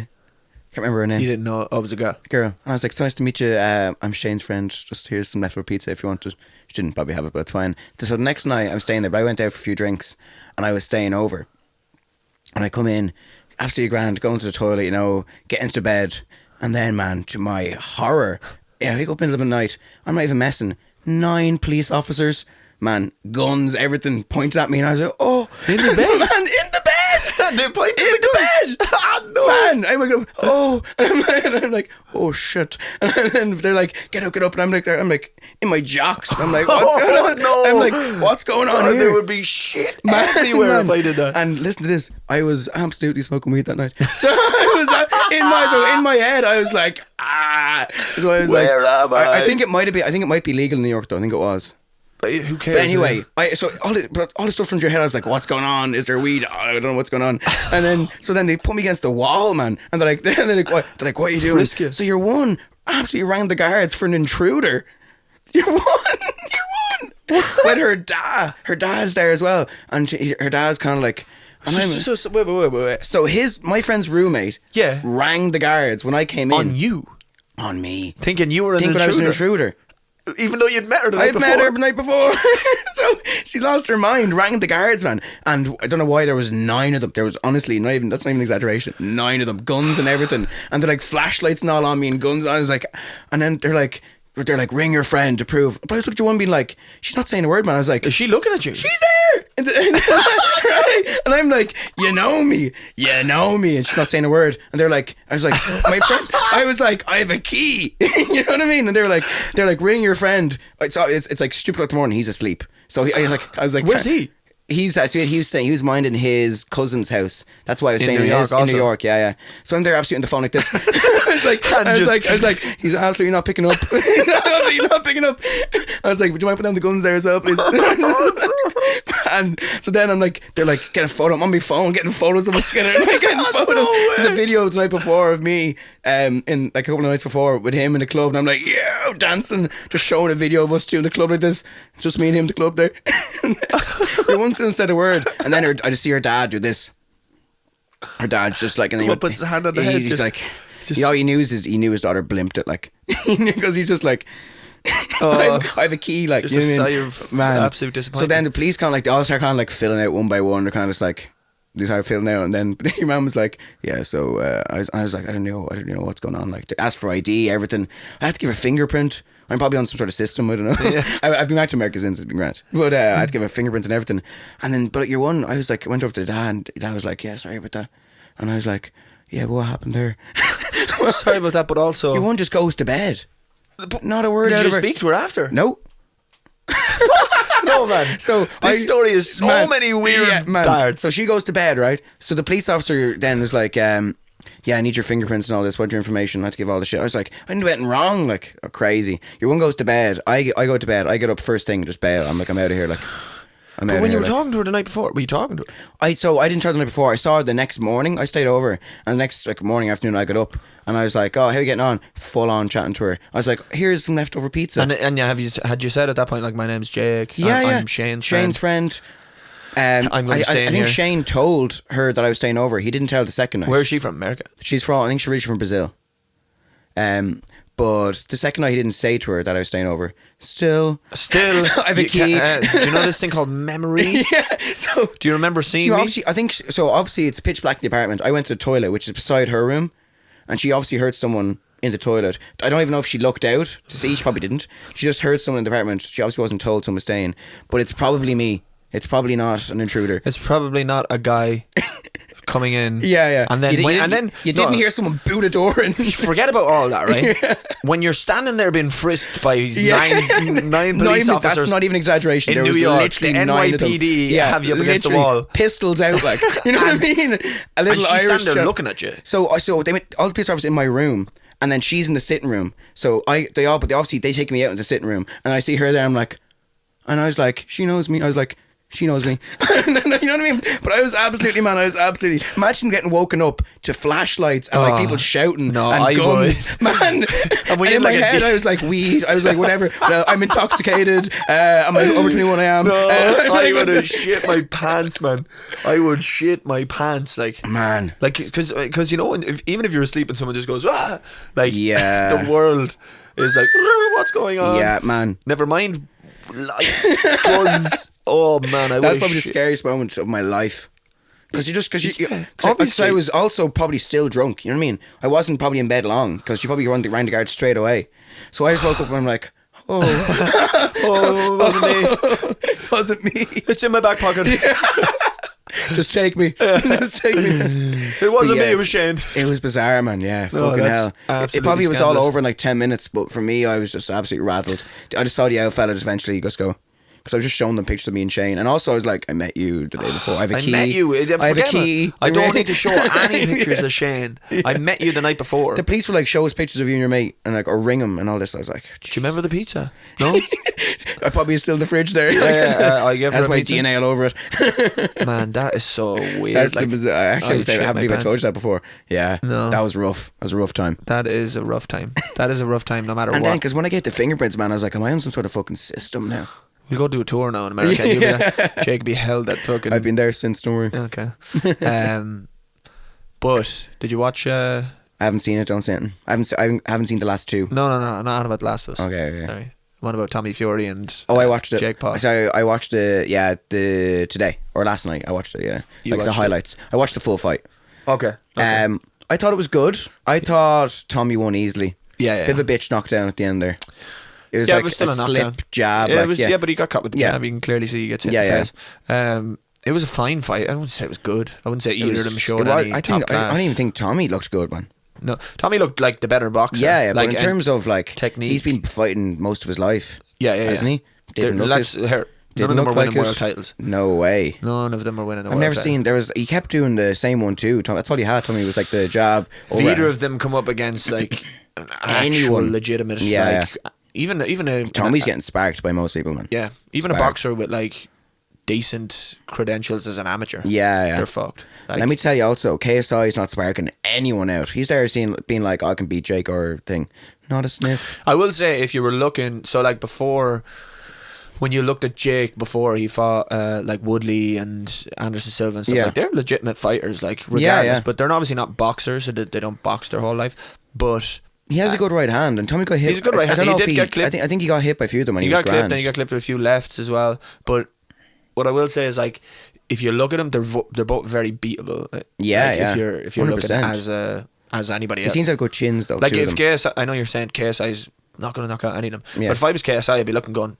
Can't remember her name. You didn't know I was a girl. Girl. And I was like, so nice to meet you. I'm Shane's friend. Just here's some leftover pizza if you want it. She didn't probably have it, but it's fine. So the next night I'm staying there, but I went out for a few drinks, and I was staying over. And I come in, absolutely grand, going to the toilet, you know, get into bed, and then, man, to my horror, I wake up in the middle of the night. I'm not even messing. 9 police officers, man, guns, everything pointed at me, and I was like, oh, In the bed? man, in the bed. They pointed In the bed. Oh, no. Man, I wake up, oh, and I'm like, oh shit, and then they're like, get up, and I'm like, in my jocks, I'm like, what's going on? No. I'm like, what's going on here? There would be shit everywhere if I did that. And listen to this, I was absolutely smoking weed that night. So I was in my head, I was like, ah. So I was Where like, am I? I think it might be legal in New York though. I think it was. But who cares? But anyway, so all the stuff runs through your head. I was like, what's going on? Is there weed? Oh, I don't know what's going on. And then they put me against the wall, man. And they're like, what are you doing? Frisk you. So you're one, absolutely rang the guards for an intruder. You're one. With her dad. Her dad's there as well. And her dad's kind of like... Wait. So my friend's roommate Yeah. rang the guards when I came in. On you. On me. Thinking you were an Thinking I was an intruder. Even though you'd met her the night I'd before. met her the night before. So she lost her mind, rang the guards, man. And I don't know why there was 9 of them. There was honestly, that's not even an exaggeration, 9 of them, guns and everything. And they're like flashlights and all on me and guns. And I was like, and then they're like, ring your friend to prove. But I was looking at one being like, she's not saying a word, man. I was like, Is she looking at you? she's there. Right? And I'm like, you know me. And she's not saying a word. And I was like, my friend, I was like, I have a key. You know what I mean? And they're like, ring your friend. It's like stupid o'clock in the morning. He's asleep. So I was like, Where's he? He was minding his cousin's house. That's why I was staying in New New York. Yeah. So I'm there absolutely on the phone like this. I was like, he's absolutely not picking up. He's not picking up. I was like, would you mind putting down the guns there as well, please? And so then I'm like, they're like, get a photo. I'm on my phone getting photos of us together. Getting photos. No There's a video the night before of me, in like a couple of nights before with him in the club, and I'm like, yeah, dancing, just showing a video of us two in the club like this, just me and him in the club there. Your one still said a word, and then I just see her dad do this. Her dad's just like, and then What, puts his hand on the head? He's like, all he knew his daughter blimped it, like, because he's just like, I have a key, like, Just you a know what I sigh mean? of Man. absolute disappointment. So then the police kind of like, they all start kind of like filling out one by one. They're kind of just like, they start filling out, and then your mum was like, yeah. So I was like, I don't know what's going on. Like, they asked for ID, everything. I had to give a fingerprint. I'm probably on some sort of system. I don't know. Yeah. I've been back to America since. It's been great, but I had to give a fingerprint and everything. And then, but your one, I was like, I went over to the dad, and dad was like, yeah, sorry about that. And I was like, yeah, but what happened there? Sorry about that, but also Your one just goes to bed. Not a word did out you of her. speak to her after? No. No, man. So This story is so many weird parts. So she goes to bed, right? So the police officer then was like, yeah, I need your fingerprints and all this. What's your information? I had to give all the shit. I was like, I didn't do anything wrong. Like, crazy. Your one goes to bed. I go to bed. I get up first thing, just bail. I'm like, I'm out of here. Like, But when you were talking to her the night before, were you talking to her? I didn't tell her the night before. I saw her the next morning. I stayed over, and the next morning, afternoon, I got up, and I was like, "Oh, how are you getting on?" Full on chatting to her. I was like, "Here's some leftover pizza." And yeah, had you said at that point, like, my name's Jake? Yeah, I'm Shane's friend. I'm going to stay in I think here. Shane told her that I was staying over. He didn't tell the second night. Where is she from? America? She's from, I think she's originally from Brazil. But the second night he didn't say to her that I was staying over. Still, I have a key. Do you know this thing called memory? Yeah. So Do you remember seeing me? obviously, I think so. Obviously, it's pitch black in the apartment. I went to the toilet, which is beside her room, and she obviously heard someone in the toilet. I don't even know if she looked out to see. She probably didn't. She just heard someone in the apartment. She obviously wasn't told someone was staying. But it's probably me. It's probably not an intruder. It's probably not a guy coming in. Yeah. And then you didn't hear someone boot a door and forget about all that, right? Yeah. When you're standing there being frisked by nine Not police even, officers, that's not even exaggeration. in there New was York, literally the 9 of them. NYPD have you up against the literally wall. pistols out, like, you know what I mean? A and little she's Irish standing there chap. looking at you. So they went, all the police officers in my room, and then she's in the sitting room. So obviously they take me out in the sitting room, and I see her there. I'm like, and I was like, she knows me. I was like, She knows me. You know what I mean? But I was absolutely, imagine getting woken up to flashlights and like people shouting and I guns. would. Man. And in my head, I was like, weed. I was like, whatever. I'm intoxicated. I'm over 21 I am. No, I would have shit my pants, man. I would shit my pants, like, man. Like, because you know, even if you're asleep and someone just goes, ah, like, yeah, the world is like, what's going on? Yeah, man. Never mind lights, guns. Oh man, that's probably the scariest moment of my life. Because I was also probably still drunk. You know what I mean? I wasn't probably in bed long because you probably rang the guard straight away. So I just woke up and I'm like, oh, wasn't me. It's in my back pocket. Just take me. Just take me. It wasn't me, it was Shane. It was bizarre, man. Yeah, fucking hell. It probably was all over in like 10 minutes, but for me, I was just absolutely rattled. I just saw the owl fella just eventually just go. Because I was just showing them pictures of me and Shane, and also I was like, I met you the day before. I have a key. I met you. I have a key. I don't need to show any pictures of Shane. I met you the night before. The police would like show us pictures of you and your mate, and like or ring him and all this. I was like, do you remember the pizza? No. I probably still in the fridge there. I gave her has my pizza. DNA all over it. Man, that is so weird. That's like, I haven't believed I told you that before. Yeah, no, that was rough. That was a rough time. That is a rough time. That is a rough time, no matter and what. then because when I get the fingerprints, man, I was like, am I on some sort of fucking system now? We'll go do a tour now in America. Yeah. Jake be held at fucking. I've been there since. Don't worry. Okay. But did you watch? I haven't seen it. Don't say it. I haven't seen the last two. No. Not about The Last of Us. Okay. Sorry. One about Tommy Fury and. I watched it. Jake Paul. Sorry, I watched the today or last night. I watched it. Yeah, like the highlights. I watched the full fight. Okay. I thought it was good. I thought Tommy won easily. Yeah. Bit of a bitch knockdown at the end there. It was like it was still a slip jab. Yeah, but he got caught with the jab. You can clearly see he gets hit in the Yeah. face. It was a fine fight. I wouldn't say it was good. I wouldn't say either of them showed any I top class. I don't even think Tommy looked good, man. No, Tommy looked like the better boxer. Yeah, like, but in terms of like technique, he's been fighting most of his life. Yeah, hasn't he? None of them are winning world titles. No way. None of them are winning. I've never seen. He kept doing the same one too. That's all he had. Tommy was like the jab. If either of them come up against like an actual legitimate, even Tommy's getting sparked by most people, man. Yeah, even a boxer with like decent credentials as an amateur. Yeah. They're fucked. Like, let me tell you also, KSI is not sparking anyone out. He's there being like, I can beat Jake or thing. Not a sniff. I will say, if you were looking, so like before, when you looked at Jake before he fought like Woodley and Anderson Silva and stuff, like they're legitimate fighters, like regardless. But they're obviously not boxers, so they don't box their whole life. But he has a good right hand, and Tommy got hit. He's a good right hand. He did get clipped. I think he got hit by a few of them when he was got clipped, and he got clipped with a few lefts as well. But what I will say is, like, if you look at them, they're both very beatable. Yeah. If you're looking as anybody else. He seems to have good chins though. Like if KSI, I know you're saying KSI's not going to knock out any of them, but if I was KSI, I'd be looking going,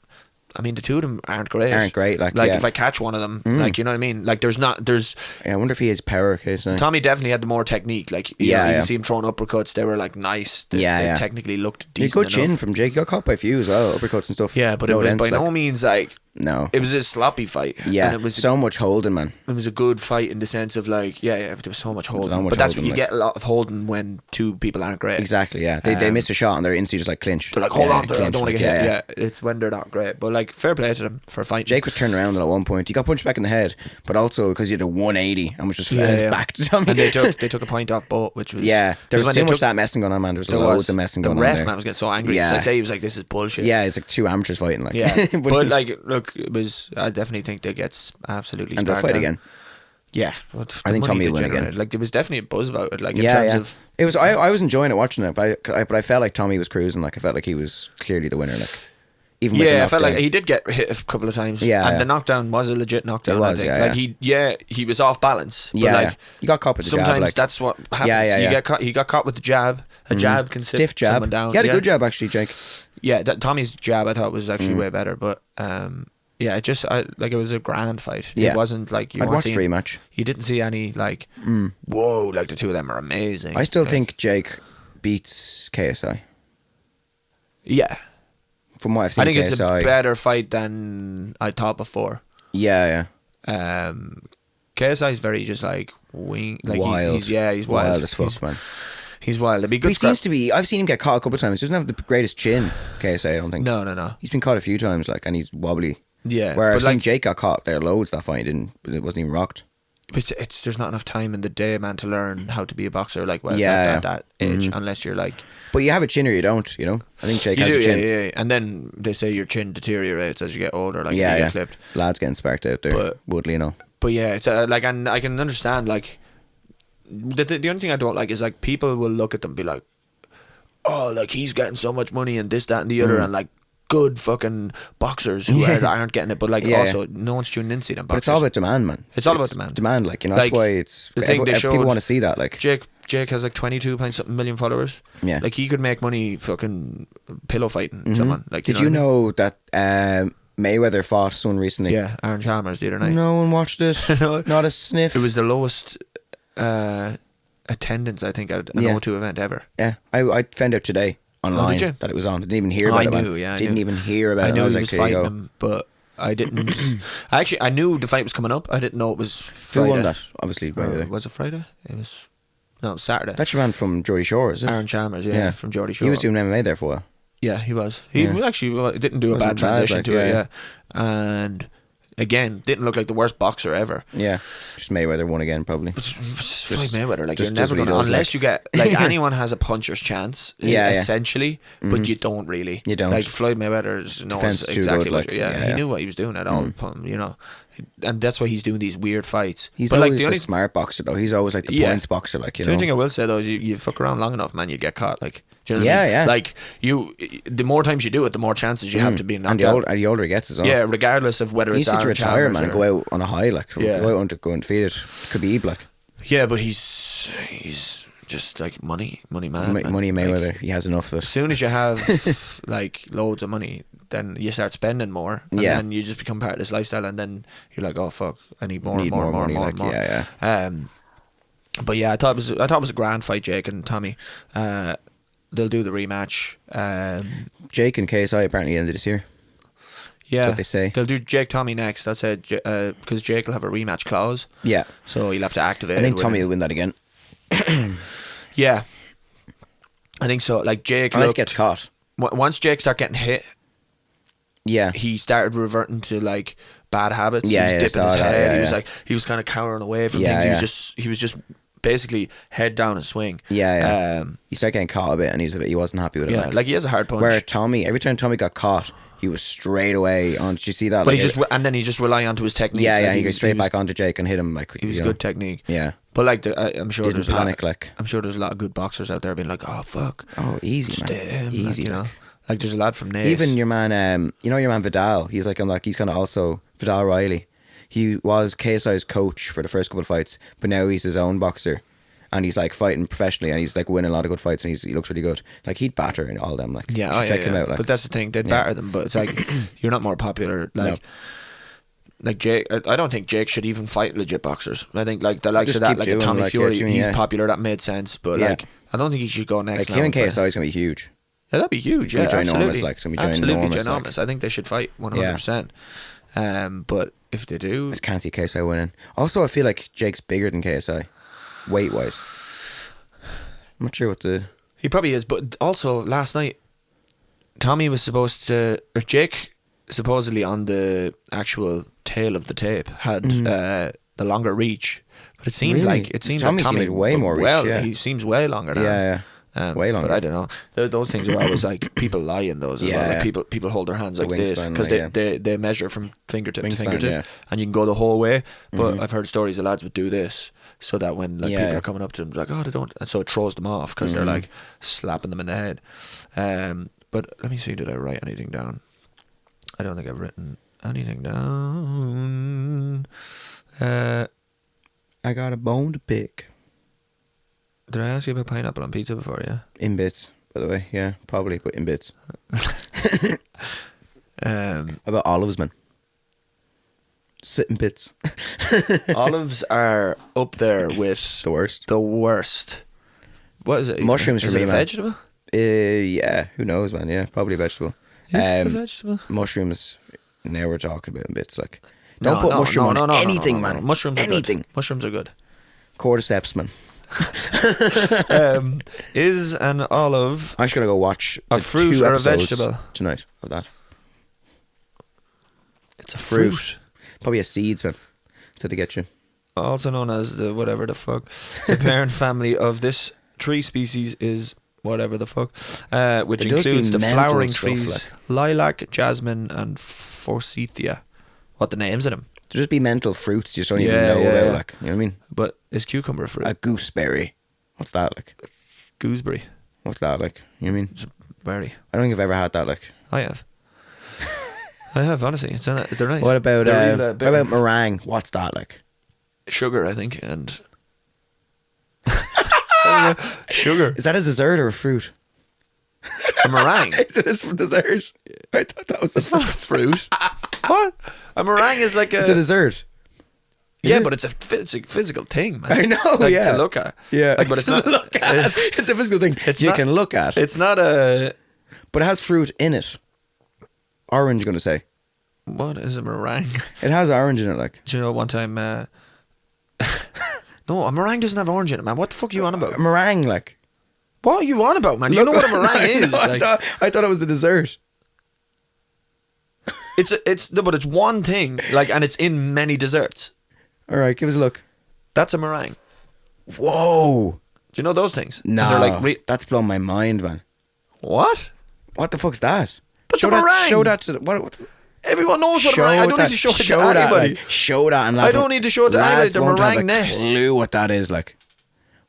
I mean, the two of them aren't great. Like if I catch one of them, like, you know what I mean? Like there's. Yeah, I wonder if he has power. Tommy definitely had the more technique. Like you can see him throwing uppercuts. They were like nice. They technically looked decent. He had good chin from Jake. He got caught by a few as well, uppercuts and stuff. Yeah, but it was by no means like. No, it was a sloppy fight. Yeah, and it was so much holding, man. It was a good fight in the sense of like, there was so much holding. But that's what you get a lot of holding when two people aren't great. Exactly. Yeah, they miss a shot and they're instantly just like clinch. They're like, hold on, I don't want to get hit. Yeah, it's when they're not great. But like, fair play to them for fighting. Jake was turning around at one point. He got punched back in the head, but also because he had a 180 and was just his back to Tommy. And they took a point off both, which was there was too much that messing going on, man. There was loads of messing going on. The ref man was getting so angry. Yeah, he was like, this is bullshit. Yeah, it's like two amateurs fighting. Like, yeah, but like, look, it was. I definitely think they gets absolutely and they'll fight again. Yeah, I think Tommy will win again. Like there was definitely a buzz about it. Like in terms of it was, I was enjoying it watching it, but I felt like Tommy was cruising. Like I felt like he was clearly the winner. Like even with the I felt like he did get hit a couple of times. Yeah, and the knockdown was a legit knockdown. It was, I think. He was off balance. But like he got caught with the jab. Sometimes that's what happens. He got caught with the jab. A jab can stiff sit someone down. He had a good jab actually, Jake. Yeah, Tommy's jab I thought was actually way better, but. Yeah, it was a grand fight. Yeah. It wasn't like I'd watched three match. You didn't see any like whoa, like the two of them are amazing. I still think Jake beats KSI. Yeah, from what I've seen, I think KSI, it's a better fight than I thought before. Yeah. KSI is very just like wild. He's wild as fuck, man. He's wild. It'd be good. He seems to be. I've seen him get caught a couple of times. He doesn't have the greatest chin. KSI, I don't think. No. He's been caught a few times, like, and he's wobbly. Yeah, Where but I've seen Jake got caught there loads that fight, it wasn't even rocked. it's there's not enough time in the day, man, to learn how to be a boxer. Like, well, Yeah, that age, unless you're like. But you have a chin or you don't, you know. I think Jake has a chin. Yeah. And then they say your chin deteriorates as you get older, like you get clipped. Lads getting sparked out there, But- Woodley, you know. But yeah, it's like, and I can understand, like, the only thing I don't like is like people will look at them and be like, oh, like he's getting so much money and this, that, and the other, and like good fucking boxers who aren't getting it, but like also no one's tuning into them. But it's all about demand, man. It's all about demand. Demand, like, you know, Like, that's why it's the thing they people showed- want to see that, like. Jake has like 22 point something million followers. Yeah. Like he could make money fucking pillow fighting someone. Like, Did you know that Mayweather fought someone recently? Yeah, Aaron Chalmers the other night. No one watched it. No. Not a sniff. It was the lowest attendance, I think, at an O2 event ever. Yeah, I found out today online did you? that it was on. I didn't even hear about it. I Didn't knew. even hear about I it. knew I was he like, was here you fighting go. him, but I didn't. I knew the fight was coming up. I didn't know it was Who Friday. won that? Obviously, Or Mayweather. was it Friday? It was Saturday. That's your man from Geordie Shore, is it? Aaron Chalmers, yeah, from Geordie Shore. He was doing MMA there for a while. Yeah, he was. He actually didn't do a Wasn't bad bad, transition like, to it, yeah. And again, didn't look like the worst boxer ever. Yeah, just Mayweather won again, probably. But just Floyd Mayweather, like just you're never does what he gonna does, unless like. you get like anyone has a puncher's chance, Yeah, yeah. essentially, but you don't really. You don't. Like Floyd Mayweather's knows Defense is too exactly good, what. like, Yeah, yeah, he yeah. knew what he was doing at all. You know, and that's why he's doing these weird fights. He's but always like the only smart boxer, though. He's always like the Yeah. points boxer, like, you the only know. thing I will say though is you fuck around long enough, man, you get caught. Like, do you know what I Yeah, mean? yeah. Like the more times you do it, the more chances you have to be And knocked the out. older he gets as well. Yeah, regardless of whether He it's needs to Aaron retire, Chalmers man, and or- go out on a high, like. Yeah. Go out and go undefeated. Khabib, like. Yeah, but he's just like money man. man. Money Like, Mayweather. He has enough of as it. soon as you have like loads of money, then you start spending more, and Yeah. then you just become part of this lifestyle, and then you're like, oh fuck, I need more, Need more, more money, more, like, more. yeah. But yeah, I thought it was a grand fight, Jake and Tommy. They'll do the rematch. Jake and KSI apparently ended this year. Yeah, That's what they say. They'll do Jake Tommy next. That's it, because Jake will have a rematch clause, Yeah. so you'll have to activate. I think it Tommy within- will win that again. Yeah, I think so. Like Jake, Unless he looked, gets caught. once Jake started getting hit, Yeah. he started reverting to like bad habits. Yeah, he was yeah, I dipping saw his that, head. yeah, He was yeah. like he was kind of cowering away from Yeah, things. yeah. He was just basically head down and swing. Yeah. He started getting caught a bit and he wasn't happy with it. Yeah, like he has a hard punch. Where Tommy, every time Tommy got caught, he was straight away on. Did you see that? but Like, he just and then he just rely onto his technique. yeah, Like, he goes straight was- back onto Jake and hit him like. He was you know. good technique. Yeah. But like I'm sure Didn't there's panic, a lot. like. I'm sure there's a lot of good boxers out there being like, oh fuck, Oh, easy, just man. hit him. Easy, like, you know. like. Like there's a lad from Nace. Even your man, you know your man Vidal. He's like, he's kind of also Vidal Riley. He was KSI's coach for the first couple of fights, but now he's his own boxer, and he's like fighting professionally, and he's like winning a lot of good fights, and he looks really good. Like he'd batter and all them. Like Yeah, you should check him out. Like, but that's the thing, they'd Yeah. batter them, but it's like you're not more popular. Like, like Jake, I don't think Jake should even fight legit boxers. I think like the likes Just of that, keep like a doing, Tommy like, Fury, yeah, doing, he's yeah. popular. That made sense, but Yeah. like I don't think he should go next. like now him and fight. KSI is gonna be huge. Yeah, that'd be huge. It's Yeah, gonna be ginormous, absolutely. like, it's gonna be absolutely ginormous, like. ginormous. I think they should fight 100%. But if they do, I just can't see KSI winning. Also, I feel like Jake's bigger than KSI, weight wise. I'm not sure what the. he probably is. But also last night, Tommy was supposed to, or Jake, supposedly on the actual tail of the tape had the longer reach, but it seemed Really? like Tommy Tommy seemed way more reach, Well, yeah. he seems way longer now. Yeah, way longer. But I don't know. Those things are always like people lie in those. As Yeah, well. Like yeah. people hold their hands The like this wingspan, because like, they measure from fingertip to Wingspan, fingertip, yeah. and you can go the whole way. But I've heard stories of lads would do this so that when like Yeah, people yeah. are coming up to them, like, oh, they don't, and so it throws them off because they're like slapping them in the head. But let me see, did I write anything down? I don't think I've written anything down. I got a bone to pick. Did I ask you about pineapple on pizza before? Yeah. In bits, by the way. Yeah, probably, but in bits. About olives, man. Sitting bits. Olives are up there with The worst. the worst. What is it? Mushrooms is for it me, a man. vegetable? Yeah, who knows, man? Yeah, probably a vegetable. Is it a vegetable? Mushrooms. Now we're talking about in bits, like. No, Don't put no, mushroom no, on no, no, anything, no, no, man. no. Mushrooms are anything. good. Mushrooms are good. Cordyceps, man. Is an olive I'm just gonna go watch a the fruit 2 or a episodes vegetable? tonight of that. It's a fruit. Probably a seeds, man. That's how they get you. Also known as the whatever the fuck. The parent family of this tree species is whatever the fuck, which It does be includes the mental flowering stuff, trees, like. lilac, jasmine, and forsythia. What the names of them? There just be mental fruits you just don't even Yeah, know yeah, about, yeah. like, you know what I mean? But is cucumber a fruit? A gooseberry. What's that like? Gooseberry. What's that like? You know what I mean? It's a berry. I don't think I've ever had that, like. I have. I have, honestly. They're nice. What about They're real, what bitter. about meringue? What's that like? Sugar, I think, and sugar. Is that a dessert or a fruit? A meringue. Is it a dessert? I thought that was a It's not a fruit. What? A meringue is like It's a dessert. yeah, it? but it's a physical thing, man. I know, Like, yeah. to look at. Yeah, Like, but it's not. look at. It's a physical thing It's you not- can look at, It's not a. but it has fruit in it. Orange, going to say. What is a meringue? It has orange in it, like. Do you know one time? No, a meringue doesn't have orange in it, man. What the fuck are you on A about? meringue, like. What are you on about, man? Do you know what a meringue is? No, Like, I thought it was the dessert. but it's one thing, like, and it's in many desserts. All right, give us a look. That's a meringue. Whoa. Do you know those things? And No, they're like that's blown my mind, man. what? What the fuck's that? That's show a meringue. Show that to the, what Everyone knows what a meringue. I don't need to show it to anybody. Like, show that, and I don't need to show it to anybody. The won't have meringue a nest. clue what that is, like.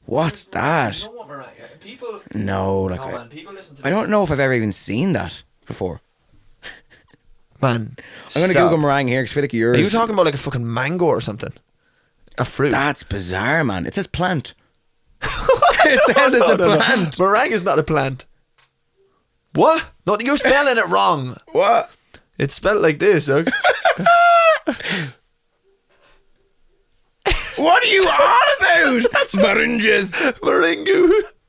What's that? what meringue? People. No, like People listen to I don't know if I've ever even seen that before. Man, I'm gonna Google meringue here because I feel like yours. Are you talking about like a fucking mango or something? A fruit. That's bizarre, man. It says plant. It says it's a plant. Meringue is not a plant. What? No, you're spelling it wrong. What? It's spelled like this. Okay? What are you on about? That's meringues. Meringue.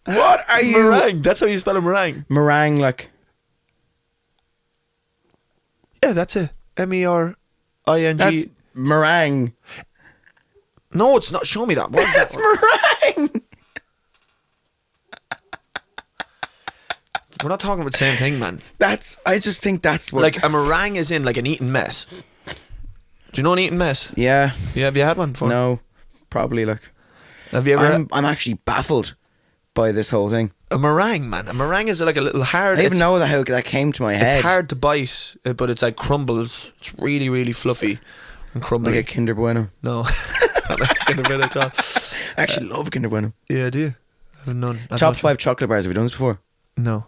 What are you? Meringue. That's how you spell a meringue. Meringue, like. Yeah, that's it. MERING. That's meringue. No, it's not. Show me that. What is That's that? meringue. We're not talking about the same thing, man. I just think that's what. Like a meringue is in like an eaten mess. Do you know an eaten mess? Yeah. Yeah, have you had one before? No. Probably, like. Have you ever? I'm actually baffled by this whole thing. A meringue, man. A meringue is like a little hard. I didn't even know how that came to my head. It's hard to bite, but it's like crumbles. It's really, really fluffy and crumbly. Like a Kinder Bueno. No, not like a Kinder Bueno at all. I actually love Kinder Bueno. Yeah, do you? I have none. I've Top not 5 chocolate bars. Have you done this before? No.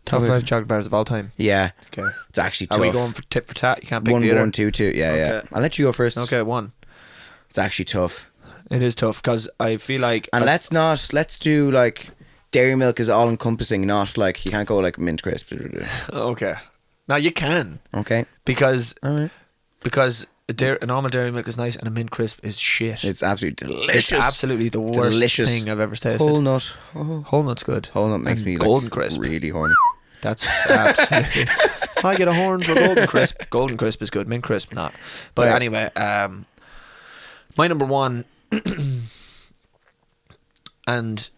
Top Top 5 five. chocolate bars of all time. Yeah. Okay. It's actually tough. Are we going for tit for tat? You can't pick One, the other. 1, 2, 2. Yeah, yeah. Okay. I'll let you go first. Okay, one. It's actually tough. It is tough because I feel like. And let's do like dairy milk is all encompassing, not like you can't go like mint crisps. Okay. Now you can Okay. because Alright. a normal dairy milk is nice and a mint crisp is shit. It's absolutely delicious. It's absolutely the worst Delicious. thing I've ever tasted. Whole nut. Oh. Whole nut's good. Whole nut makes And me like golden crisp. really horny. That's absolutely. I get a horn for golden crisp. Golden crisp is good. Mint crisp not. But Yeah. anyway, my number one, and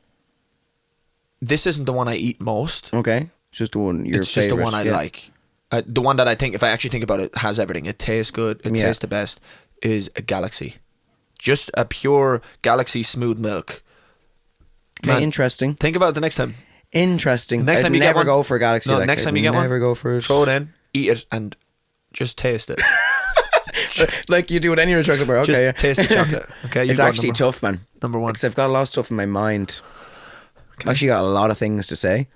this isn't the one I eat most. Okay. It's just the one your It's just the favorite. one I Yeah. like. The one that I think, if I actually think about it, has everything. It tastes good. It Yeah. tastes the best. Is a Galaxy. Just a pure Galaxy smooth milk. Okay, Man, interesting. think about it the next time. Interesting. Next I'd time you get never one- go for a Galaxy. No, like, next I'd time you get one, never go for it. Throw it in, eat it, and just taste it. like you do with any other chocolate bar. Okay, Just yeah. taste the chocolate. Okay, you It's got actually tough, man. number one. Because I've got a lot of stuff in my mind. I've actually got a lot of things to say.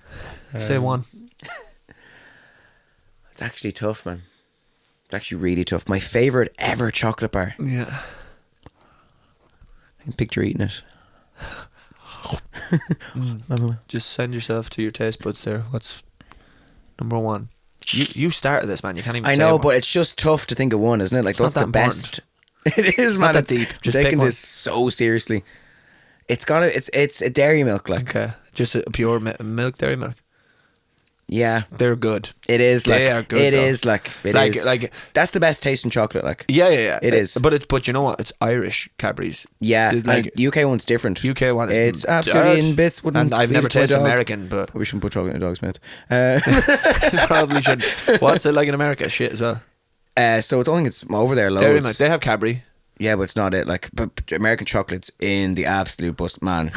Say one. It's actually tough, man. It's actually really tough. My favorite ever chocolate bar. Yeah. I can picture eating it. Just send yourself to your taste buds there. What's number one? You started this, man. You can't even I say know, one. but it's just tough to think of one, isn't it? Like, It's not what's the that best? It is, not man. that It's deep. Just pick taking one. this so seriously. It's a dairy milk, like. Okay. Just a pure milk dairy milk. Yeah, They're good. it is. Like, They are good, It though. is like it Like- is. like- that's the best tasting chocolate. Like, Yeah. It is. But you know what? It's Irish Cadbury's. yeah, Like like UK one's different. UK one is It's absolutely dirt. in bits. Wouldn't And I've feed never it to my tasted dog. American, but Probably shouldn't put chocolate in a dog's mouth. probably should. What's it like in America? Shit as well. So I think it's over there loads. Dairy Milk. They have Cadbury. Yeah, but it's not it. Like, but American chocolate's in the absolute bust, man.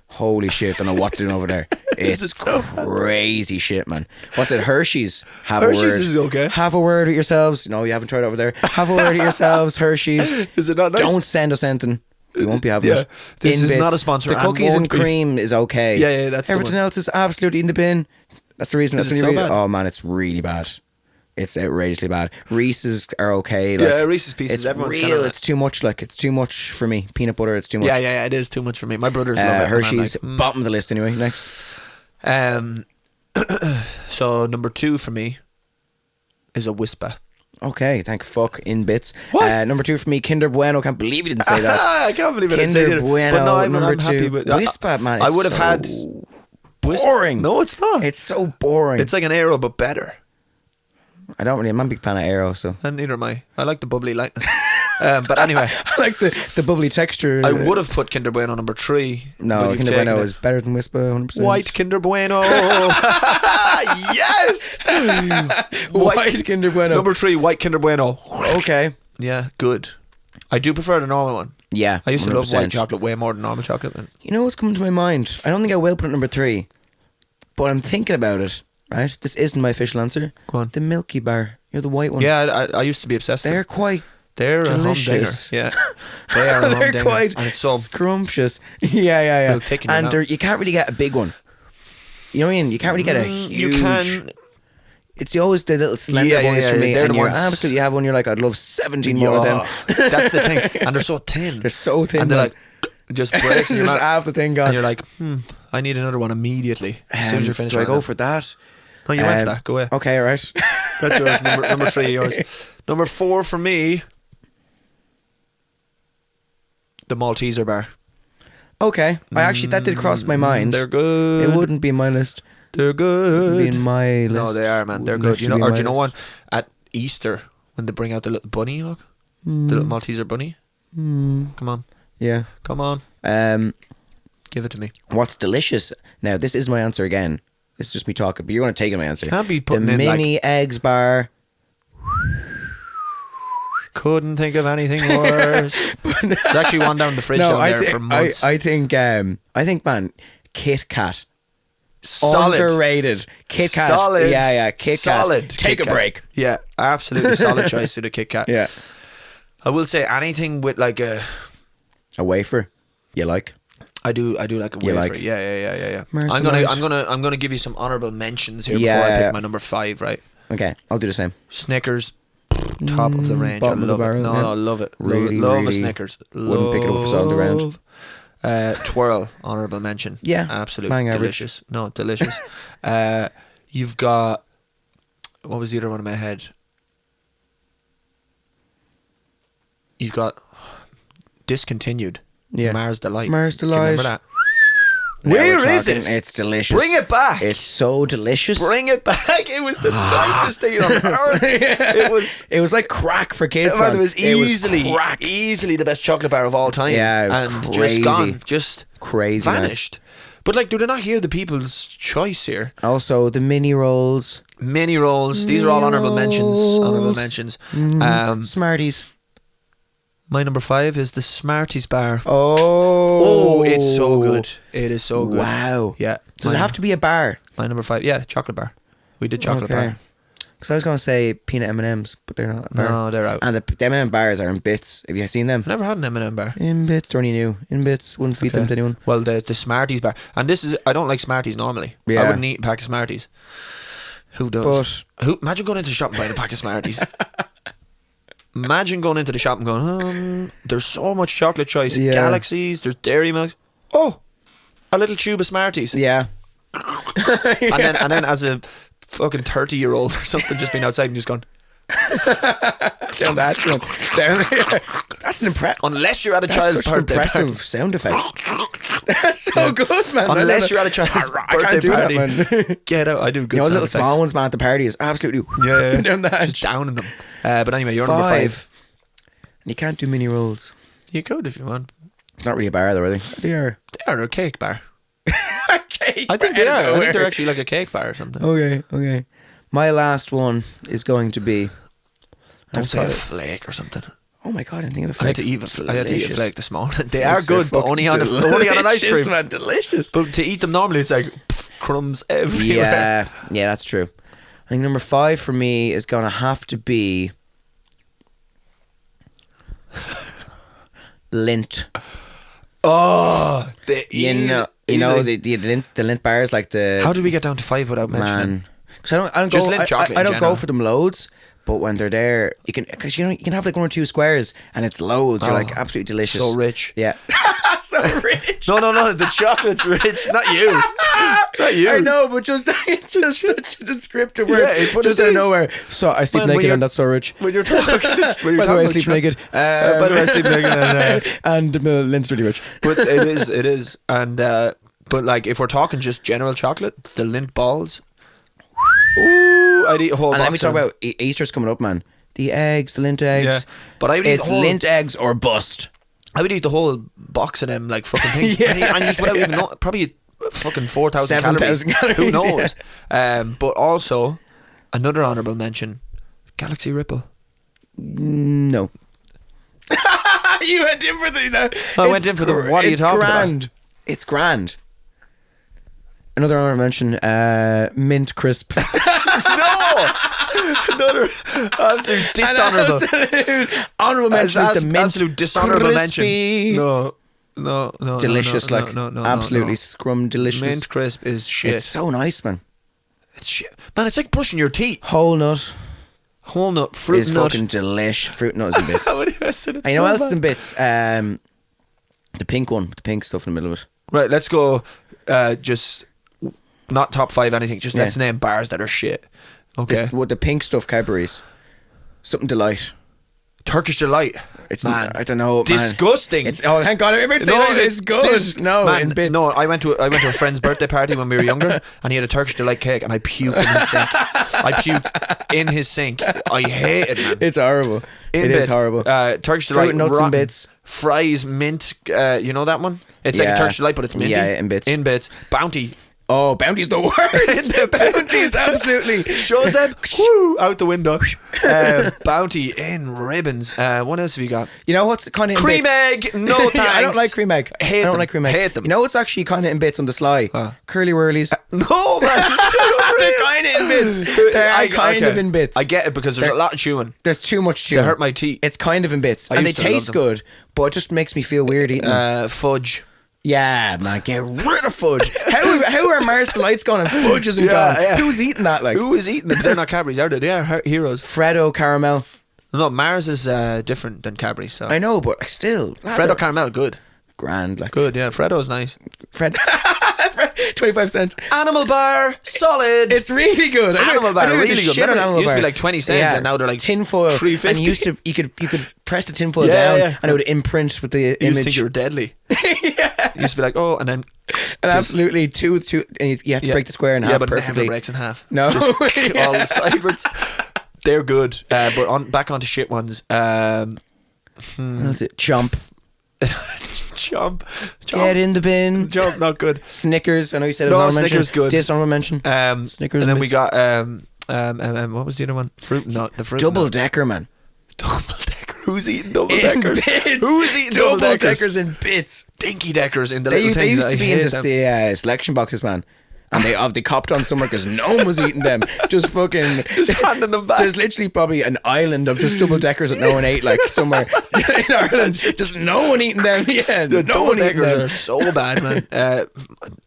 Holy shit! Don't know what they're doing over there. It's it so bad? crazy shit, man. What's it? Hershey's. Have Hershey's a word. is okay. Have a word with yourselves. No, you haven't tried it over there. Have a word with yourselves, Hershey's. Is it not nice? Don't send us anything. We won't be having Yeah. it. This In is bits. not a sponsor The and cookies won't and be. cream is okay. Yeah, that's the Everything one. else is absolutely in the bin. That's the reason. Is That's it the only so reason. bad? Oh man, it's really bad. It's outrageously bad. Reese's are okay. Like, Yeah, Reese's Pieces, It's everyone's real. kinda- It's too much. Like, it's too much for me. Peanut butter. It's too much. Yeah, it is too much for me. My brothers love it. and I'm Hershey's like, bottom of the list anyway. Next. So number 2 for me is a Whisper. Okay, thank fuck in bits. What? Number 2 for me, Kinder Bueno. Can't believe you didn't say that. I can't believe it. I didn't say Kinder it. Bueno. But no, I'm number happy 2. with Whisper, man. I it's would have so had Whisper. boring. No, it's not. It's so boring. It's like an Aero, but better. I'm not a big fan of Aero, so. And neither am I. I like the bubbly lightness. But anyway, I like the bubbly texture. I would have put Kinder Bueno number 3. No, but you've Kinder taken Bueno it. is better than Whisper, 100%. White Kinder Bueno. Yes. White Kinder Bueno. Number 3, White Kinder Bueno. Okay. Yeah, good. I do prefer the normal one. Yeah. I used to love 100%. white chocolate way more than normal chocolate. You know what's coming to my mind? I don't think I will put it number 3, but I'm thinking about it. Right? This isn't my official answer. Go on. The Milky Bar. You're the white one. Yeah, I used to be obsessed with They're quite. They're delicious. a humdinger. Yeah, they are a They're humdinger. quite And it's so scrumptious. Yeah. Real thick in your And mouth. you can't really get a big one. You know what I mean? You can't really get a huge. You can. It's always the little slender Yeah, boys for me, they're and the you ones- absolutely have one. You're like, I'd love 17 more of them. That's the thing. And they're so thin. They're so thin. And they're man. like, just breaks in your Just mouth. half the thing gone. And you're like, I need another one immediately. As soon as you're finished. Do I right go now. for that? No, you went for that. Go away. Okay, all right. That's yours. Number 3, yours. Number 4 for me, the Malteser bar. Okay. That did cross my mind. They're good. It wouldn't be in my list. They're It'd good. be in my list. No, they are, man. They're Wouldn't good. You know, actually be or in do you my know list. what? At Easter, when they bring out the little bunny hog, the little Malteser bunny. Come on, Yeah. come on, give it to me. What's delicious? Now, this is my answer again. This is just me talking, but you're going to take my answer. Can't be the putting in, mini eggs bar. Couldn't think of anything worse. There's actually one down the fridge down there for months. I think, man, Kit Kat. Solid. Underrated. Kit Kat. Solid. Yeah, Kit Kat. Solid. Take Kit a Kat. break. Yeah, absolutely solid choice to the Kit Kat. Yeah. I will say anything with like a. A wafer. You like? I do like a You wafer. like? Yeah. Where's I'm the gonna light? I'm gonna give you some honourable mentions here Yeah. before I pick my number 5. Right. Okay, I'll do the same. Snickers, top of the range. I bottom of the love barrel, it. No, yeah. no, love it. Really, love a really Snickers. wouldn't pick it up if it's on the round. Twirl, honourable mention. Yeah, absolutely bang average. delicious. No, delicious. You've got, what was the other one in my head? You've got discontinued. Yeah. Mars Delight. Mars Do you remember Delight. that? Now we're Where is talking- it? It's delicious. Bring it back. It's so delicious. Bring it back. It was the nicest thing on earth. It was. It was like crack for kids, Man, man. it was easily, crack. easily the best chocolate bar of all time. Yeah, it was and crazy. just gone, just Crazy, man. vanished. But like, do they not hear the people's choice here? Also, the mini rolls. Mini rolls. These are all honourable mentions. Honourable mentions. Smarties. My number 5 is the Smarties bar. Oh. It's so good. It is so good. Wow. Yeah. Does it have to be a bar? My number 5. Yeah, chocolate bar. We did chocolate bar. Because I was going to say peanut M&Ms, but they're not a bar. No, they're out. And the M&M bars are in bits. Have you seen them? I've never had an M&M bar. In bits, they're only new. In bits, wouldn't feed them to anyone. Well, the Smarties bar. And this is, I don't like Smarties normally. Yeah. I wouldn't eat a pack of Smarties. Who does? Imagine going into the shop and buying a pack of Smarties. Imagine going into the shop and going, there's so much chocolate choice. Yeah. Galaxies, there's Dairy Milk. Oh, a little tube of Smarties. Yeah. And then as a fucking 30-year-old or something, just being outside and just going, Down that one. That's an unless you're at a child's such an birthday impressive party. sound effect. That's so good, man. Unless you're at a child's I birthday can't do party. that, man. Get out. I do good You know, sound little effects. small ones, man, at the party is absolutely down that. Just downing them. But anyway, you're number 5. You can't do mini rolls. You could if you want. It's not really a bar, though, are they? They are. They are a cake bar. A cake I think bar they are. I think nowhere. they're actually like a cake bar or something. Okay. My last one is going to be, Don't I've say a got it. flake or something. Oh my god, I didn't think of the I flake. had to eat. I had to eat a Delicious. flake this morning. They Flakes are good, but fucking only on an ice delicious, cream. man, delicious. But to eat them normally, it's like crumbs everywhere. Yeah, that's true. I think number 5 for me is gonna have to be lint. Oh, You know the lint bars, like the How did we get down to 5 without mentioning? man. Because I don't Just go. lint chocolate I in don't general. go for them loads. But when they're there, you can have like 1 or 2 squares, and it's loads. You're like absolutely delicious. So rich. Yeah, so rich. No. The chocolate's rich. Not you. Not you. I know, but it's just such a descriptive word. Yeah, but just it out of is. nowhere. So I sleep Man, when naked, you're- and that's so rich. When you're talking, By the way, I sleep naked. By the way, I sleep naked. And lint's really rich. But it is, and but like if we're talking just general chocolate, the lint balls. Ooh, I'd eat a whole. And box let me talk of them. about Easter's coming up, man. The eggs, the lint eggs. Yeah, but I would eat It's the whole, lint eggs or bust. I would eat the whole box of them, like fucking things. Yeah. And just without even know, probably fucking 4,000 7,000 calories. calories, Who knows? But also another honourable mention: Galaxy Ripple. No. You went in for the. I went in for the. What are you talking grand. It's grand. Another honourable mention: mint crisp. No, another absolute dishonourable. Honourable mention is the mint absolute dishonourable crispy. mention. No, Delicious, no, like no, absolutely no. scrum delicious. Mint crisp is shit. It's so nice, man. It's shit, man. It's like brushing your teeth. Whole nut Whole nut, fruit is nut. fucking delish. Fruit nut is in bits. How I said it And you know so what else is bad. in bits? The pink one, with the pink stuff in the middle of it. Right, let's go. Just not top 5 anything. Just Yeah. let's name bars that are shit. Okay. This, with the pink stuff Cadbury's. Something delight. Turkish delight. It's Man. I don't know, man. Disgusting. It's thank God I remember saying it's good. No, man, in bits. No, I went to a friend's birthday party when we were younger, and he had a Turkish delight cake, and I puked in his sink. I puked in his sink. I hate it, man. It's horrible. It is horrible. Turkish Fruit delight, nuts rotten, and bits. fries, mint. You know that one? It's like Yeah. a Turkish delight, but it's minty. Yeah, in bits. In bits. Bounty. Oh, Bounty's the worst. Bounty's absolutely. Shows them whoo, out the window. Bounty in ribbons. What else have you got? You know what's kind of in Cream bits? egg. No thanks. Yeah, I don't like cream egg. Hate I don't them. like cream egg. Hate them. You know what's actually kind of in bits on the sly? Curly whirlies. No, man. They're kind of in bits. They're kind of in bits. I get it because there's a lot of chewing. There's too much chewing. They hurt my teeth. It's kind of in bits, I and they used to love taste them. good, but it just makes me feel weird eating them. Fudge. Yeah, man, get rid of fudge. How are Mars Delights gone and fudge isn't Yeah, gone? yeah. Who's eating that? Like Who is eating them? They're not Cadbury's, are they? They are heroes. Freddo caramel. No, Mars is different than Cadbury. So I know, but still, lads Freddo are caramel, good. grand. Like Good, yeah. Freddo's nice. Fred, 25 cents. Animal bar, solid. It's really good. Animal bar, I really good. Shit on Remember, Animal it used to be Bar. like 20 cents, Yeah, and now they're like tinfoil. $3.50. And you could press the tinfoil Yeah, down, yeah. and it would imprint with the You used to image. think you were deadly. You used to be like, oh, and then Absolutely, two, and you have to break the square in half but it perfectly. never breaks in half. No. Just Yeah. all sideways. They're good, but back onto shit ones. That's it. Chomp. Jump, Get in the bin. jump, not good. Snickers. I know you said it No, was honorable Snickers mention. good. Dishonorable mention. Snickers and then and we bits. got what was the other one? Fruit nut. The fruit Double nut. decker, man. Double decker. Who's eating double In deckers? bits. Who is eating double double deckers? in bits? Dinky deckers in the They little things. used I to be hate in them. the selection boxes, man. And they copped on somewhere because no one was eating them. Just fucking. Just handing them back. There's literally probably an island of just double deckers that no one ate, like somewhere in Ireland. Just no one eating them. Yeah, The no double one eating deckers them. are so bad, man.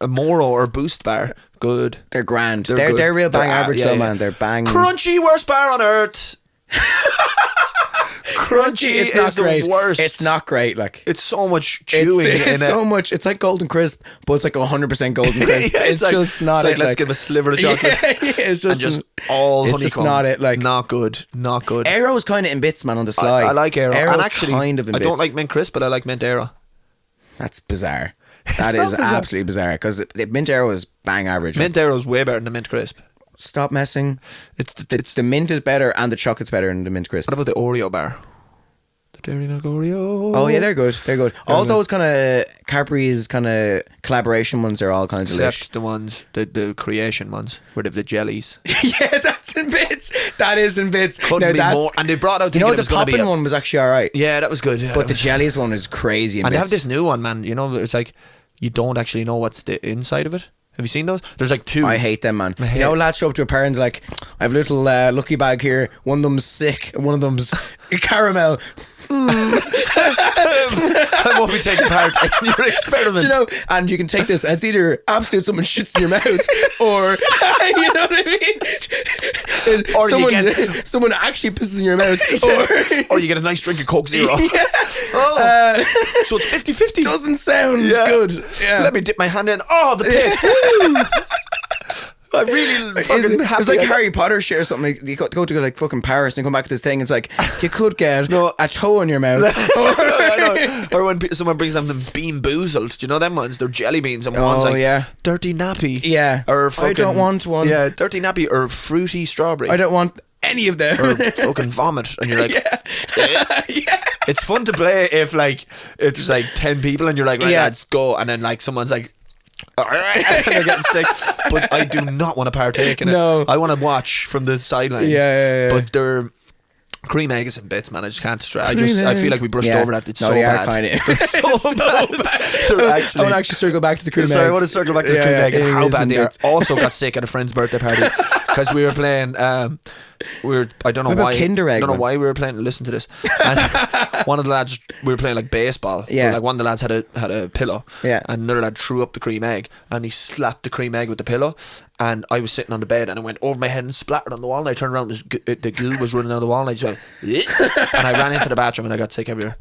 A Moro or Boost bar, good. They're grand. They're They're good. real bang They're- average yeah, though, yeah. man. They're bang. Crunchy, worst bar on earth. Crunchy It's is not the great. worst. It's not great. Like It's so much chewing it's in it. so much. It's like Golden Crisp, but it's like 100% Golden Crisp. Yeah, it's like- just not it's it. like, let's give a sliver of chocolate. Yeah, it's just, and just all it's honeycomb. just not it. Like not good. Not good. Aero's kind of in bits, man. On the sly, I like Aero. Aero's And actually, kind of in I bits. don't like mint crisp, but I like mint Aero. That's bizarre. That not is bizarre. absolutely bizarre because the mint Aero is bang average. Mint Aero's way better than the mint crisp. Stop messing. It's The mint is better and the chocolate's better than the mint crisp. what about the Oreo bar? The Dairy Milk Oreo. Oh yeah, they're good. They're good. All those kind of Cadbury's kind of collaboration ones are all kind of delicious. Except the ones, the creation ones, where they've the jellies. Yeah, that's in bits. That is in bits. Couldn't be more. And they brought out. You know, thinking it the was gonna be poppin' a- one was actually alright. Yeah, that was good. Yeah, But the jellies one is crazy in and they bits. have this new one, man. You know, it's like you don't actually know what's the inside of it. Have you seen those? There's like two. I hate them, man. I hate You know, it. lads show up to a party and they're like, I have a little lucky bag here. One of them's sick, and one of them's caramel. I won't be taking part in your experiment. Do you know? And you can take this, and it's either absolute someone shits in your mouth, or you know what I mean. Or you someone actually pisses in your mouth, or you get a nice drink of Coke Zero. Yeah. Oh, so it's 50-50. Doesn't sound Yeah. good. Yeah. Let me dip my hand in. Oh, the piss. Woo. I'm really fucking happy. It's like I- Harry Potter shit or something. Like, you go to like fucking Paris and you come back to this thing. It's like you could get No. a toe in your mouth. I know. Or when someone brings them Bean Boozled, do you know them ones? They're jelly beans, and one's like yeah. dirty nappy. Yeah. Or fucking, I don't want one. Yeah, dirty nappy or fruity strawberry. I don't want any of them. Or fucking vomit, and you're like, yeah. it's fun to play if there's like 10 people and you're like, right, Yeah. lads, go, and then like someone's like, and they're getting sick, but I do not want to partake in it. No. I want to watch from the sidelines. Yeah. But they're cream eggs and bits, man. I just can't stress. I feel like we brushed Yeah. over that. It's No, so they bad. are kinda- They're so bad. They're I actually. want to actually circle back to the cream Sorry, I egg. want to circle back to the Yeah, cream yeah, egg and it how is bad in they are. bits. Also got sick at a friend's birthday party because we were playing. I don't know What about why. Kinder Egg, I don't know man? why we were playing. Listen to this. And one of the lads, we were playing like baseball. Yeah. Like one of the lads had a pillow. Yeah. And another lad threw up the cream egg and he slapped the cream egg with the pillow. And I was sitting on the bed and it went over my head and splattered on the wall. And I turned around, the goo was running down the wall. And I just went, and I ran into the bathroom and I got sick everywhere.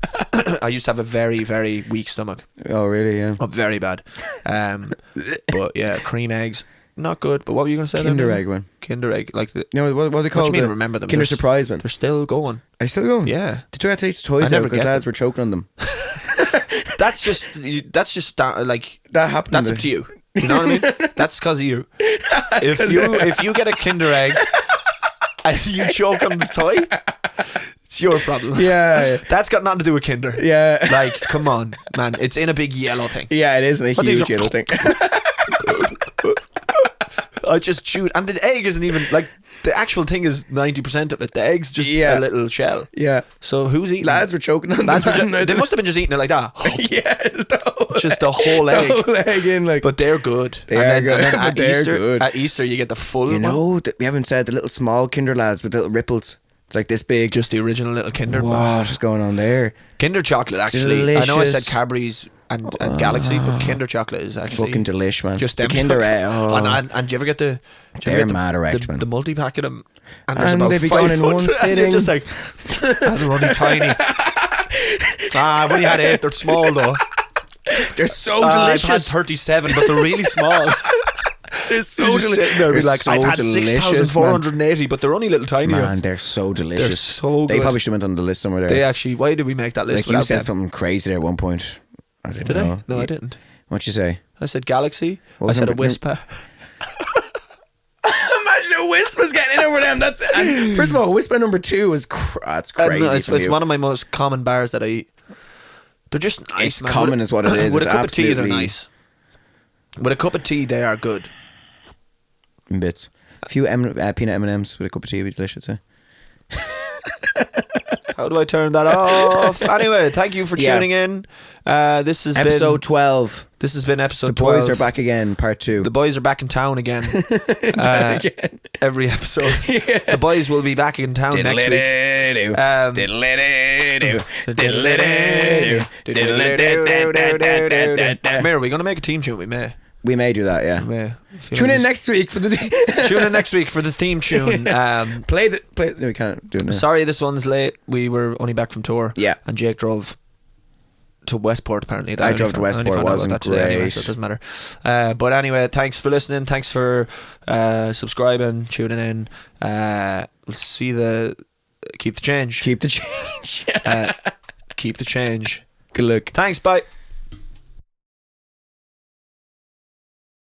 I used to have a very, very weak stomach. Oh, really? Yeah. Oh, very bad. But yeah, cream eggs, not good. But what were you going to say? Kinder there, egg one. Kinder egg, like the. You know what are they What do called? you mean? The Remember them? Kinder They're Surprise one. They're still going. Are you still going? Yeah, Did you have to take the toys I out never because get lads them. were choking on them? that's just like That happened. that's up to you. You know what I mean? That's because of you. If you get a Kinder egg and you choke on the toy, it's your problem. Yeah. That's got nothing to do with Kinder. Yeah. Like, come on, man. It's in a big yellow thing. Yeah, it is a What huge these are- yellow thing. I just chewed, and the egg isn't even like the actual thing is 90% of it. The egg's just Yeah. a little shell. Yeah. So who's eating? Lads were choking on Lads were them. they must have been just eating it like that. Yeah. Just the whole egg. The whole egg in like. But they're good. They are good, And then but at they're Easter, good. At Easter, you get the full You one. know, we haven't said the little small Kinder lads with little ripples. It's like this big. Just the original little Kinder. What is going on there? Kinder chocolate, actually. I know I Delicious. said Cadbury's and Galaxy, but Kinder chocolate is actually Fucking delish, man. just the them Kinder chocolates. egg. Oh. And do you ever get the? Do you They're ever get mad erect, man. the multi-pack of them, and there's And about they be gone in 500, one and sitting. you're just like, they're only tiny. I've only had 8. They're small though. They're so I've had delicious. 37, but they're really small. They're so You're just sitting there, be They're like, so I've had delicious, 6,480, but they're only little tiny. Man, they're so delicious. They're so They good. probably should have went on the list somewhere there. They actually. Why did we make that list? like you without said them? something crazy there at one point. I didn't Did know. I? No, I didn't. What'd you say? I said Galaxy. What I was said a number- Whisper. Imagine a Wisp was getting in over them. That's and first of all, Wisp number 2 is that's crazy. No, it's from you. one of my most common bars that I eat. They're just nice. It's man. common With- is what it is. With a It's cup of tea, they're absolutely- nice. With a cup of tea, they are good. in bits. A few peanut M&Ms with a cup of tea would be delicious. Eh? How do I turn that off? Anyway, thank you for Yeah. tuning in. This has Episode been 12. this has been episode The 12. boys are back again, part 2. The boys are back in town again. again. Every episode. The boys will be back in town next week. Um, Come here, are we going to make a team tune? We may. We may do that, yeah. May. Tune in next week for the Tune in next week for the theme tune. play. No, we can't do it now. Sorry, this one's late. We were only back from tour. Yeah. And Jake drove to Westport, apparently. I drove to Westport. It wasn't Anyway, great. so it doesn't matter. But anyway, thanks for listening. Thanks for subscribing, tuning in. We'll see keep the change. Keep the change. Keep the change. Good luck. Thanks, bye.